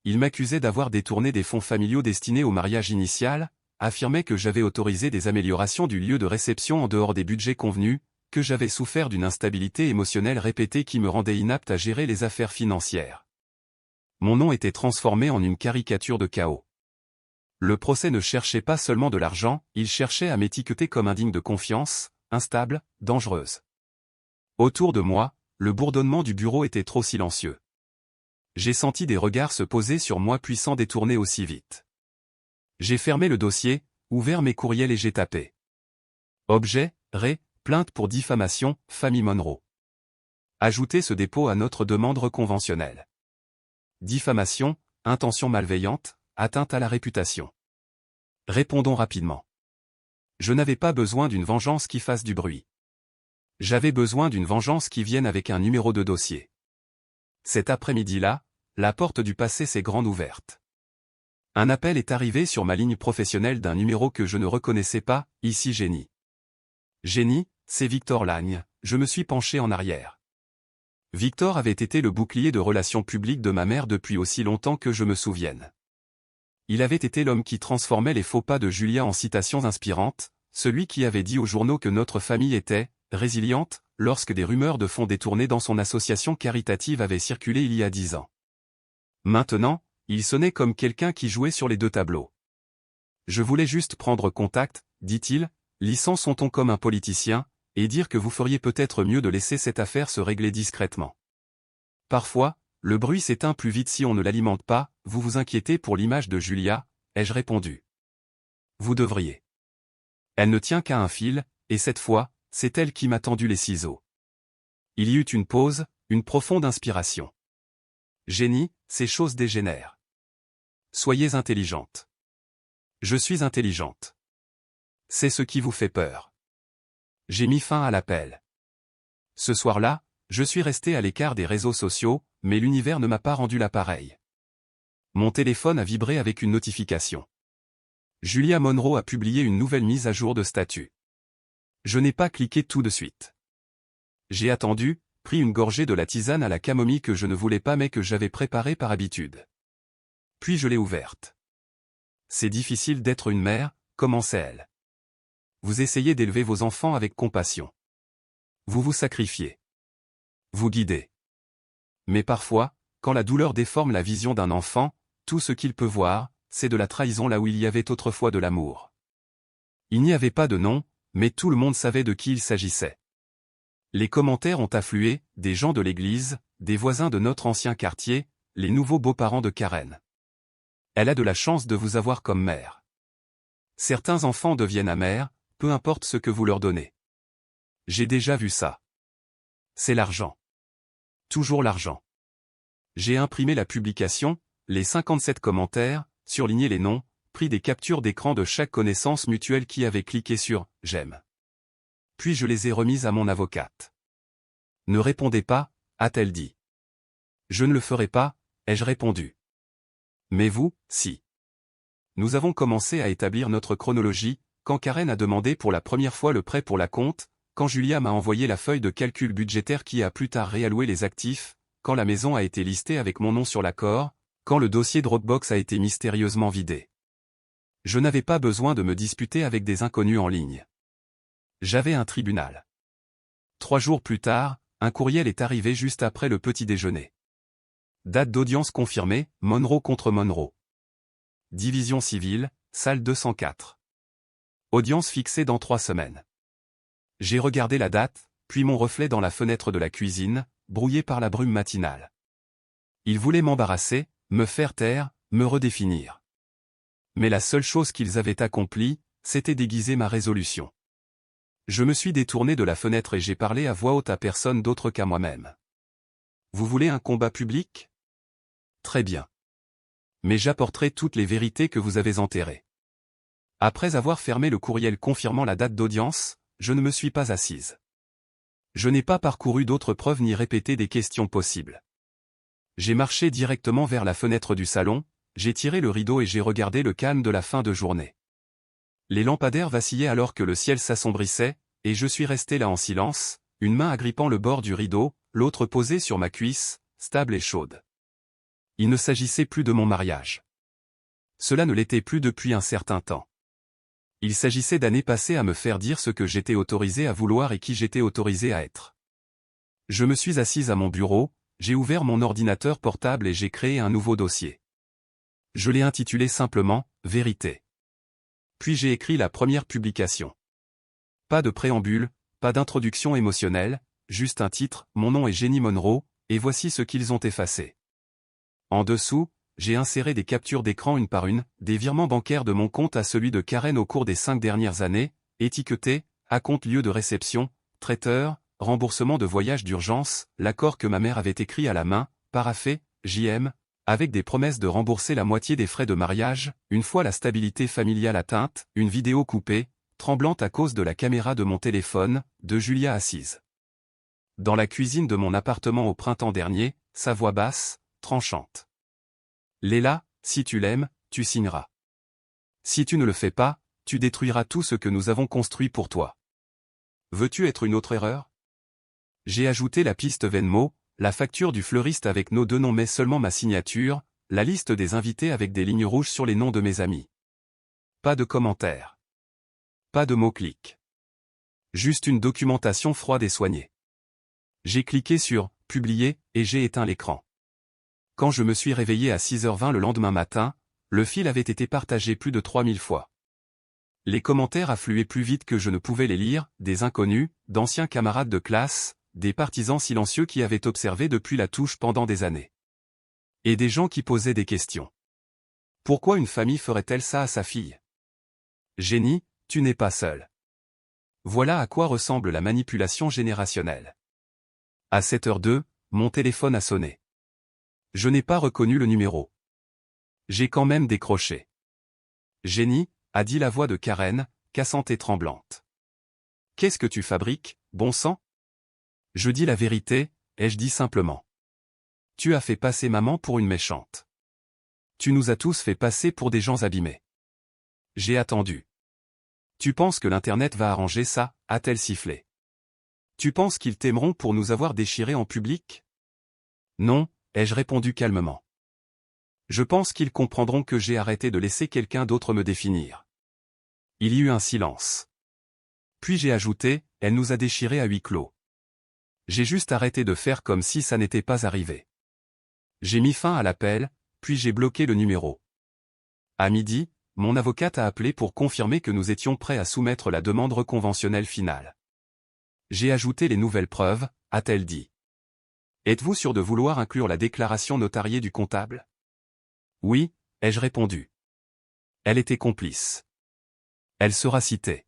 Il m'accusait d'avoir détourné des fonds familiaux destinés au mariage initial, affirmait que j'avais autorisé des améliorations du lieu de réception en dehors des budgets convenus, que j'avais souffert d'une instabilité émotionnelle répétée qui me rendait inapte à gérer les affaires financières. Mon nom était transformé en une caricature de chaos. Le procès ne cherchait pas seulement de l'argent, il cherchait à m'étiqueter comme indigne de confiance, instable, dangereuse. Autour de moi, le bourdonnement du bureau était trop silencieux. J'ai senti des regards se poser sur moi puissant détourner aussi vite. J'ai fermé le dossier, ouvert mes courriels et j'ai tapé. Objet, plainte pour diffamation, famille Monroe. Ajoutez ce dépôt à notre demande conventionnelle. Diffamation, intention malveillante, atteinte à la réputation. Répondons rapidement. Je n'avais pas besoin d'une vengeance qui fasse du bruit. J'avais besoin d'une vengeance qui vienne avec un numéro de dossier. Cet après-midi-là, la porte du passé s'est grande ouverte. Un appel est arrivé sur ma ligne professionnelle d'un numéro que je ne reconnaissais pas, ici Jenny. Jenny, c'est Victor Lagne, je me suis penché en arrière. Victor avait été le bouclier de relations publiques de ma mère depuis aussi longtemps que je me souvienne. Il avait été l'homme qui transformait les faux pas de Julia en citations inspirantes, celui qui avait dit aux journaux que notre famille était résiliente, lorsque des rumeurs de fonds détournés dans son association caritative avaient circulé il y a 10 ans. Maintenant, il sonnait comme quelqu'un qui jouait sur les deux tableaux. Je voulais juste prendre contact, dit-il, lissant son ton comme un politicien, et dire que vous feriez peut-être mieux de laisser cette affaire se régler discrètement. Parfois, le bruit s'éteint plus vite si on ne l'alimente pas, vous vous inquiétez pour l'image de Julia, ai-je répondu. Vous devriez. Elle ne tient qu'à un fil, et cette fois, c'est elle qui m'a tendu les ciseaux. Il y eut une pause, une profonde inspiration. Jenny, ces choses dégénèrent. Soyez intelligente. Je suis intelligente. C'est ce qui vous fait peur. J'ai mis fin à l'appel. Ce soir-là, je suis resté à l'écart des réseaux sociaux, mais l'univers ne m'a pas rendu l'appareil. Mon téléphone a vibré avec une notification. Julia Monroe a publié une nouvelle mise à jour de statut. Je n'ai pas cliqué tout de suite. J'ai attendu, pris une gorgée de la tisane à la camomille que je ne voulais pas mais que j'avais préparée par habitude. Puis je l'ai ouverte. C'est difficile d'être une mère, commençait-elle. Vous essayez d'élever vos enfants avec compassion. Vous vous sacrifiez. Vous guidez. Mais parfois, quand la douleur déforme la vision d'un enfant, tout ce qu'il peut voir, c'est de la trahison là où il y avait autrefois de l'amour. Il n'y avait pas de nom, mais tout le monde savait de qui il s'agissait. Les commentaires ont afflué, des gens de l'église, des voisins de notre ancien quartier, les nouveaux beaux-parents de Karen. Elle a de la chance de vous avoir comme mère. Certains enfants deviennent amers, peu importe ce que vous leur donnez. J'ai déjà vu ça. C'est l'argent. Toujours l'argent. J'ai imprimé la publication, les 57 commentaires, surligné les noms, pris des captures d'écran de chaque connaissance mutuelle qui avait cliqué sur « J'aime ». Puis je les ai remises à mon avocate. Ne répondez pas, a-t-elle dit. Je ne le ferai pas, ai-je répondu. Mais vous, si. Nous avons commencé à établir notre chronologie, quand Karen a demandé pour la première fois le prêt pour la compte, quand Julia m'a envoyé la feuille de calcul budgétaire qui a plus tard réalloué les actifs, quand la maison a été listée avec mon nom sur l'accord, quand le dossier Dropbox a été mystérieusement vidé. Je n'avais pas besoin de me disputer avec des inconnus en ligne. J'avais un tribunal. 3 jours plus tard, un courriel est arrivé juste après le petit déjeuner. Date d'audience confirmée, Monroe contre Monroe. Division civile, salle 204. Audience fixée dans 3 semaines. J'ai regardé la date, puis mon reflet dans la fenêtre de la cuisine, brouillé par la brume matinale. Ils voulaient m'embarrasser, me faire taire, me redéfinir. Mais la seule chose qu'ils avaient accomplie, c'était déguiser ma résolution. Je me suis détourné de la fenêtre et j'ai parlé à voix haute à personne d'autre qu'à moi-même. Vous voulez un combat public? Très bien. Mais j'apporterai toutes les vérités que vous avez enterrées. Après avoir fermé le courriel confirmant la date d'audience, je ne me suis pas assise. Je n'ai pas parcouru d'autres preuves ni répété des questions possibles. J'ai marché directement vers la fenêtre du salon, j'ai tiré le rideau et j'ai regardé le calme de la fin de journée. Les lampadaires vacillaient alors que le ciel s'assombrissait, et je suis resté là en silence, une main agrippant le bord du rideau, l'autre posée sur ma cuisse, stable et chaude. Il ne s'agissait plus de mon mariage. Cela ne l'était plus depuis un certain temps. Il s'agissait d'années passées à me faire dire ce que j'étais autorisé à vouloir et qui j'étais autorisé à être. Je me suis assise à mon bureau, j'ai ouvert mon ordinateur portable et j'ai créé un nouveau dossier. Je l'ai intitulé simplement « Vérité ». Puis j'ai écrit la première publication. Pas de préambule, pas d'introduction émotionnelle, juste un titre, mon nom est Jenny Monroe, et voici ce qu'ils ont effacé. En dessous, j'ai inséré des captures d'écran une par une, des virements bancaires de mon compte à celui de Karen au cours des 5 dernières années, étiquetés, acompte lieu de réception, traiteur, remboursement de voyage d'urgence, l'accord que ma mère avait écrit à la main, paraphé, JM, avec des promesses de rembourser la moitié des frais de mariage, une fois la stabilité familiale atteinte, une vidéo coupée, tremblante à cause de la caméra de mon téléphone, de Julia assise dans la cuisine de mon appartement au printemps dernier, sa voix basse, tranchante. Léla, si tu l'aimes, tu signeras. Si tu ne le fais pas, tu détruiras tout ce que nous avons construit pour toi. Veux-tu être une autre erreur? J'ai ajouté la piste Venmo, la facture du fleuriste avec nos 2 noms mais seulement ma signature, la liste des invités avec des lignes rouges sur les noms de mes amis. Pas de commentaires. Pas de mots-clics. Juste une documentation froide et soignée. J'ai cliqué sur « Publier » et j'ai éteint l'écran. Quand je me suis réveillé à 6h20 le lendemain matin, le fil avait été partagé plus de 3000 fois. Les commentaires affluaient plus vite que je ne pouvais les lire, des inconnus, d'anciens camarades de classe, des partisans silencieux qui avaient observé depuis la touche pendant des années. Et des gens qui posaient des questions. Pourquoi une famille ferait-elle ça à sa fille? Jenny, tu n'es pas seule. Voilà à quoi ressemble la manipulation générationnelle. À 7h02, mon téléphone a sonné. Je n'ai pas reconnu le numéro. J'ai quand même décroché. Jenny, a dit la voix de Karen, cassante et tremblante. Qu'est-ce que tu fabriques, bon sang? Je dis la vérité, ai-je dit simplement. Tu as fait passer maman pour une méchante. Tu nous as tous fait passer pour des gens abîmés. J'ai attendu. Tu penses que l'Internet va arranger ça, a-t-elle sifflé. Tu penses qu'ils t'aimeront pour nous avoir déchirés en public? Non, ai-je répondu calmement. Je pense qu'ils comprendront que j'ai arrêté de laisser quelqu'un d'autre me définir. Il y eut un silence. Puis j'ai ajouté, elle nous a déchirés à huis clos. J'ai juste arrêté de faire comme si ça n'était pas arrivé. J'ai mis fin à l'appel, puis j'ai bloqué le numéro. À midi, mon avocate a appelé pour confirmer que nous étions prêts à soumettre la demande reconventionnelle finale. J'ai ajouté les nouvelles preuves, a-t-elle dit. Êtes-vous sûr de vouloir inclure la déclaration notariée du comptable? Oui, ai-je répondu. Elle était complice. Elle sera citée.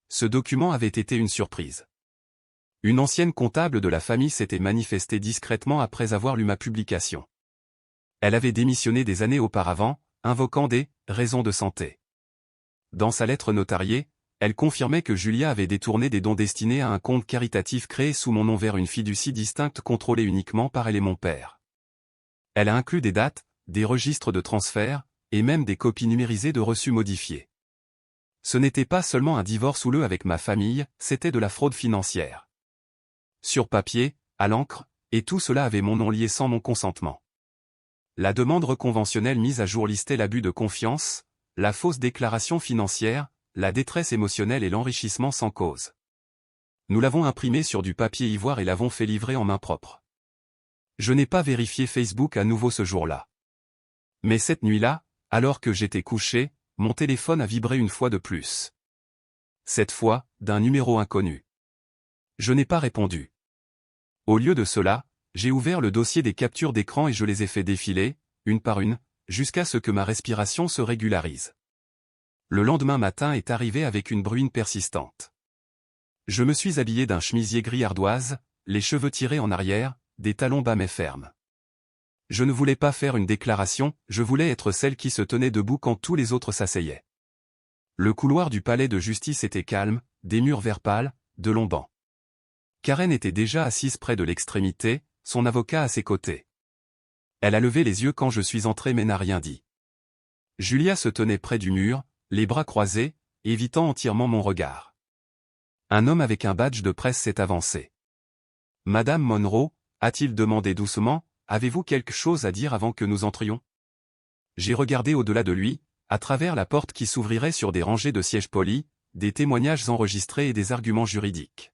Ce document avait été une surprise. Une ancienne comptable de la famille s'était manifestée discrètement après avoir lu ma publication. Elle avait démissionné des années auparavant, invoquant des « raisons de santé ». Dans sa lettre notariée, elle confirmait que Julia avait détourné des dons destinés à un compte caritatif créé sous mon nom vers une fiducie distincte contrôlée uniquement par elle et mon père. Elle a inclus des dates, des registres de transfert, et même des copies numérisées de reçus modifiés. Ce n'était pas seulement un divorce houleux avec ma famille, c'était de la fraude financière. Sur papier, à l'encre, et tout cela avait mon nom lié sans mon consentement. La demande reconventionnelle mise à jour listait l'abus de confiance, la fausse déclaration financière, la détresse émotionnelle et l'enrichissement sans cause. Nous l'avons imprimé sur du papier ivoire et l'avons fait livrer en main propre. Je n'ai pas vérifié Facebook à nouveau ce jour-là. Mais cette nuit-là, alors que j'étais couché, mon téléphone a vibré une fois de plus. Cette fois, d'un numéro inconnu. Je n'ai pas répondu. Au lieu de cela, j'ai ouvert le dossier des captures d'écran et je les ai fait défiler, une par une, jusqu'à ce que ma respiration se régularise. Le lendemain matin est arrivé avec une bruine persistante. Je me suis habillé d'un chemisier gris ardoise, les cheveux tirés en arrière, des talons bas mais fermes. Je ne voulais pas faire une déclaration, je voulais être celle qui se tenait debout quand tous les autres s'asseyaient. Le couloir du palais de justice était calme, des murs vert pâle, de longs bancs. Karen était déjà assise près de l'extrémité, son avocat à ses côtés. Elle a levé les yeux quand je suis entré mais n'a rien dit. Julia se tenait près du mur, les bras croisés, évitant entièrement mon regard. Un homme avec un badge de presse s'est avancé. « Madame Monroe » a-t-il demandé doucement, « avez-vous quelque chose à dire avant que nous entrions ?» J'ai regardé au-delà de lui, à travers la porte qui s'ouvrirait sur des rangées de sièges polis, des témoignages enregistrés et des arguments juridiques.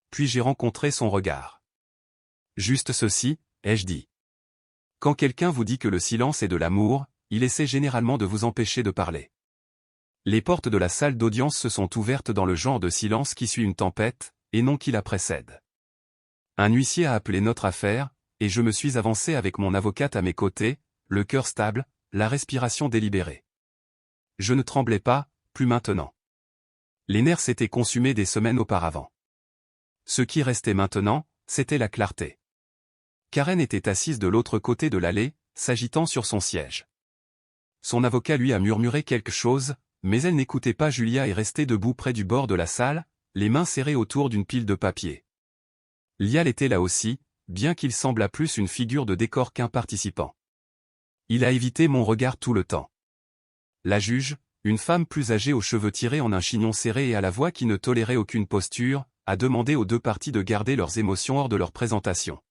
Puis j'ai rencontré son regard. « Juste ceci, » ai-je dit. Quand quelqu'un vous dit que le silence est de l'amour, il essaie généralement de vous empêcher de parler. Les portes de la salle d'audience se sont ouvertes dans le genre de silence qui suit une tempête, et non qui la précède. Un huissier a appelé notre affaire, et je me suis avancé avec mon avocate à mes côtés, le cœur stable, la respiration délibérée. Je ne tremblais pas, plus maintenant. Les nerfs s'étaient consumés des semaines auparavant. Ce qui restait maintenant, c'était la clarté. Karen était assise de l'autre côté de l'allée, s'agitant sur son siège. Son avocat lui a murmuré quelque chose, mais elle n'écoutait pas Julia et restait debout près du bord de la salle, les mains serrées autour d'une pile de papier. Lial était là aussi, bien qu'il semblât plus une figure de décor qu'un participant. Il a évité mon regard tout le temps. La juge, une femme plus âgée aux cheveux tirés en un chignon serré et à la voix qui ne tolérait aucune posture, a demandé aux deux parties de garder leurs émotions hors de leur présentation.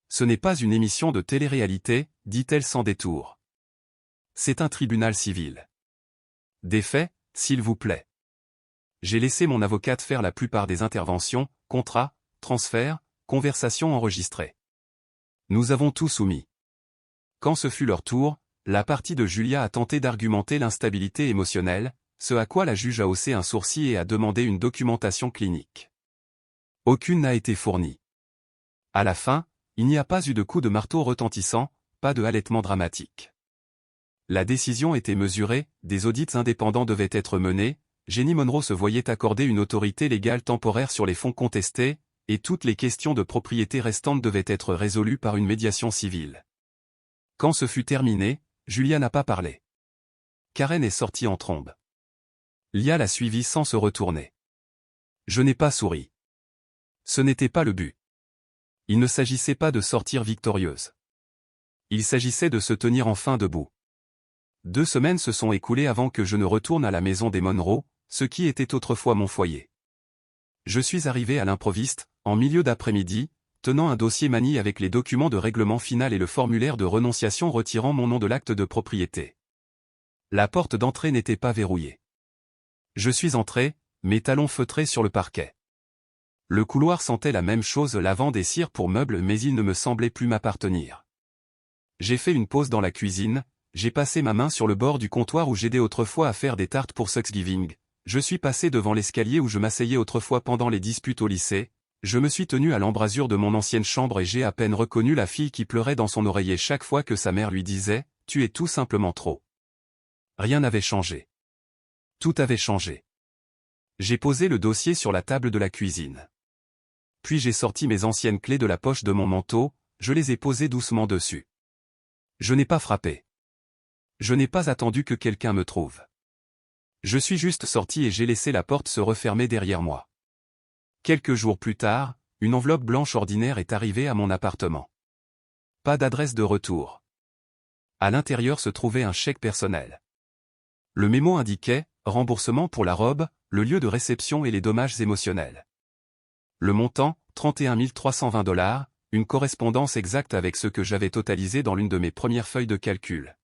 Ce n'est pas une émission de télé-réalité, dit-elle sans détour. C'est un tribunal civil. Des faits, s'il vous plaît. J'ai laissé mon avocate faire la plupart des interventions, contrats, transferts, conversations enregistrées. Nous avons tout soumis. Quand ce fut leur tour, la partie de Julia a tenté d'argumenter l'instabilité émotionnelle, ce à quoi la juge a haussé un sourcil et a demandé une documentation clinique. Aucune n'a été fournie. À la fin, il n'y a pas eu de coup de marteau retentissant, pas de halètement dramatique. La décision était mesurée, des audits indépendants devaient être menés, Jenny Monroe se voyait accorder une autorité légale temporaire sur les fonds contestés, et toutes les questions de propriété restantes devaient être résolues par une médiation civile. Quand ce fut terminé, Julia n'a pas parlé. Karen est sortie en trombe. Lial l'a suivi sans se retourner. Je n'ai pas souri. Ce n'était pas le but. Il ne s'agissait pas de sortir victorieuse. Il s'agissait de se tenir enfin debout. 2 semaines se sont écoulées avant que je ne retourne à la maison des Monroe, ce qui était autrefois mon foyer. Je suis arrivé à l'improviste, en milieu d'après-midi, tenant un dossier manie avec les documents de règlement final et le formulaire de renonciation retirant mon nom de l'acte de propriété. La porte d'entrée n'était pas verrouillée. Je suis entré, mes talons feutrés sur le parquet. Le couloir sentait la même chose, lavande et cire pour meubles, mais il ne me semblait plus m'appartenir. J'ai fait une pause dans la cuisine, j'ai passé ma main sur le bord du comptoir où j'aidais autrefois à faire des tartes pour Thanksgiving. Je suis passé devant l'escalier où je m'asseyais autrefois pendant les disputes au lycée. Je me suis tenu à l'embrasure de mon ancienne chambre et j'ai à peine reconnu la fille qui pleurait dans son oreiller chaque fois que sa mère lui disait « Tu es tout simplement trop ». Rien n'avait changé. Tout avait changé. J'ai posé le dossier sur la table de la cuisine. Puis j'ai sorti mes anciennes clés de la poche de mon manteau, je les ai posées doucement dessus. Je n'ai pas frappé. Je n'ai pas attendu que quelqu'un me trouve. Je suis juste sorti et j'ai laissé la porte se refermer derrière moi. Quelques jours plus tard, une enveloppe blanche ordinaire est arrivée à mon appartement. Pas d'adresse de retour. À l'intérieur se trouvait un chèque personnel. Le mémo indiquait « Remboursement pour la robe, le lieu de réception et les dommages émotionnels ». Le montant, 31 320 $, une correspondance exacte avec ce que j'avais totalisé dans l'une de mes premières feuilles de calcul.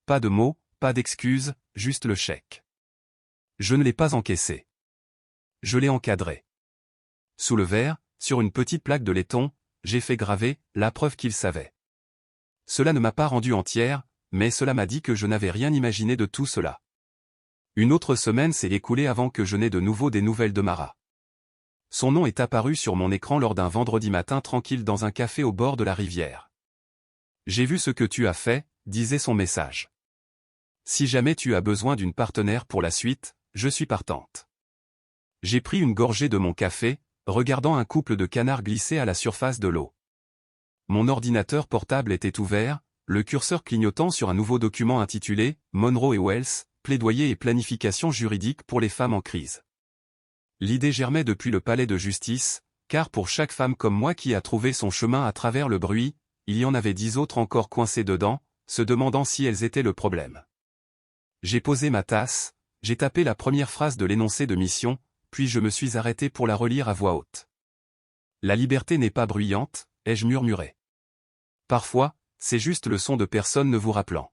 Pas de mots, pas d'excuses, juste le chèque. Je ne l'ai pas encaissé. Je l'ai encadré. Sous le verre, sur une petite plaque de laiton, j'ai fait graver « la preuve qu'il savait ». Cela ne m'a pas rendu entière, mais cela m'a dit que je n'avais rien imaginé de tout cela. Une autre semaine s'est écoulée avant que je n'aie de nouveau des nouvelles de Mara. Son nom est apparu sur mon écran lors d'un vendredi matin tranquille dans un café au bord de la rivière. J'ai vu ce que tu as fait, disait son message. Si jamais tu as besoin d'une partenaire pour la suite, je suis partante. J'ai pris une gorgée de mon café, regardant un couple de canards glisser à la surface de l'eau. Mon ordinateur portable était ouvert, le curseur clignotant sur un nouveau document intitulé « Monroe et Wells, plaidoyer et planification juridique pour les femmes en crise ». L'idée germait depuis le palais de justice, car pour chaque femme comme moi qui a trouvé son chemin à travers le bruit, il y en avait 10 autres encore coincées dedans, se demandant si elles étaient le problème. J'ai posé ma tasse, j'ai tapé la première phrase de l'énoncé de mission, puis je me suis arrêté pour la relire à voix haute. La liberté n'est pas bruyante, ai-je murmuré. Parfois, c'est juste le son de personnes ne vous rappelant.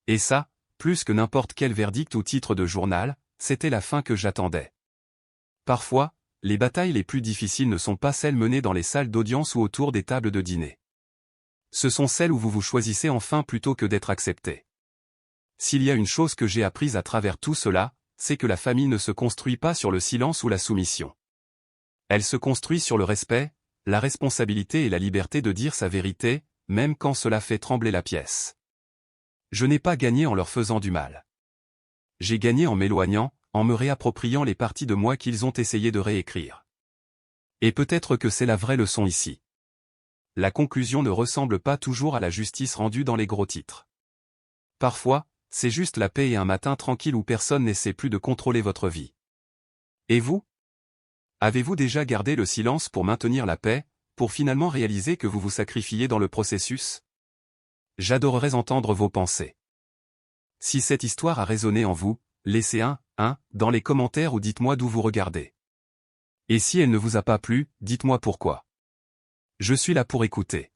Et ça, plus que n'importe quel verdict ou titre de journal, c'était la fin que j'attendais. Parfois, les batailles les plus difficiles ne sont pas celles menées dans les salles d'audience ou autour des tables de dîner. Ce sont celles où vous vous choisissez enfin plutôt que d'être accepté. S'il y a une chose que j'ai apprise à travers tout cela, c'est que la famille ne se construit pas sur le silence ou la soumission. Elle se construit sur le respect, la responsabilité et la liberté de dire sa vérité, même quand cela fait trembler la pièce. Je n'ai pas gagné en leur faisant du mal. J'ai gagné en m'éloignant, en me réappropriant les parties de moi qu'ils ont essayé de réécrire. Et peut-être que c'est la vraie leçon ici. La conclusion ne ressemble pas toujours à la justice rendue dans les gros titres. Parfois, c'est juste la paix et un matin tranquille où personne n'essaie plus de contrôler votre vie. Et vous? Avez-vous déjà gardé le silence pour maintenir la paix, pour finalement réaliser que vous vous sacrifiez dans le processus? J'adorerais entendre vos pensées. Si cette histoire a résonné en vous, laissez un dans les commentaires ou dites-moi d'où vous regardez. Et si elle ne vous a pas plu, dites-moi pourquoi. Je suis là pour écouter.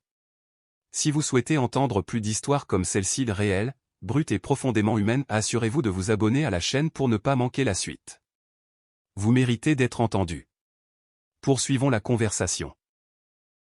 Si vous souhaitez entendre plus d'histoires comme celle-ci réelles, brutes et profondément humaines, assurez-vous de vous abonner à la chaîne pour ne pas manquer la suite. Vous méritez d'être entendu. Poursuivons la conversation.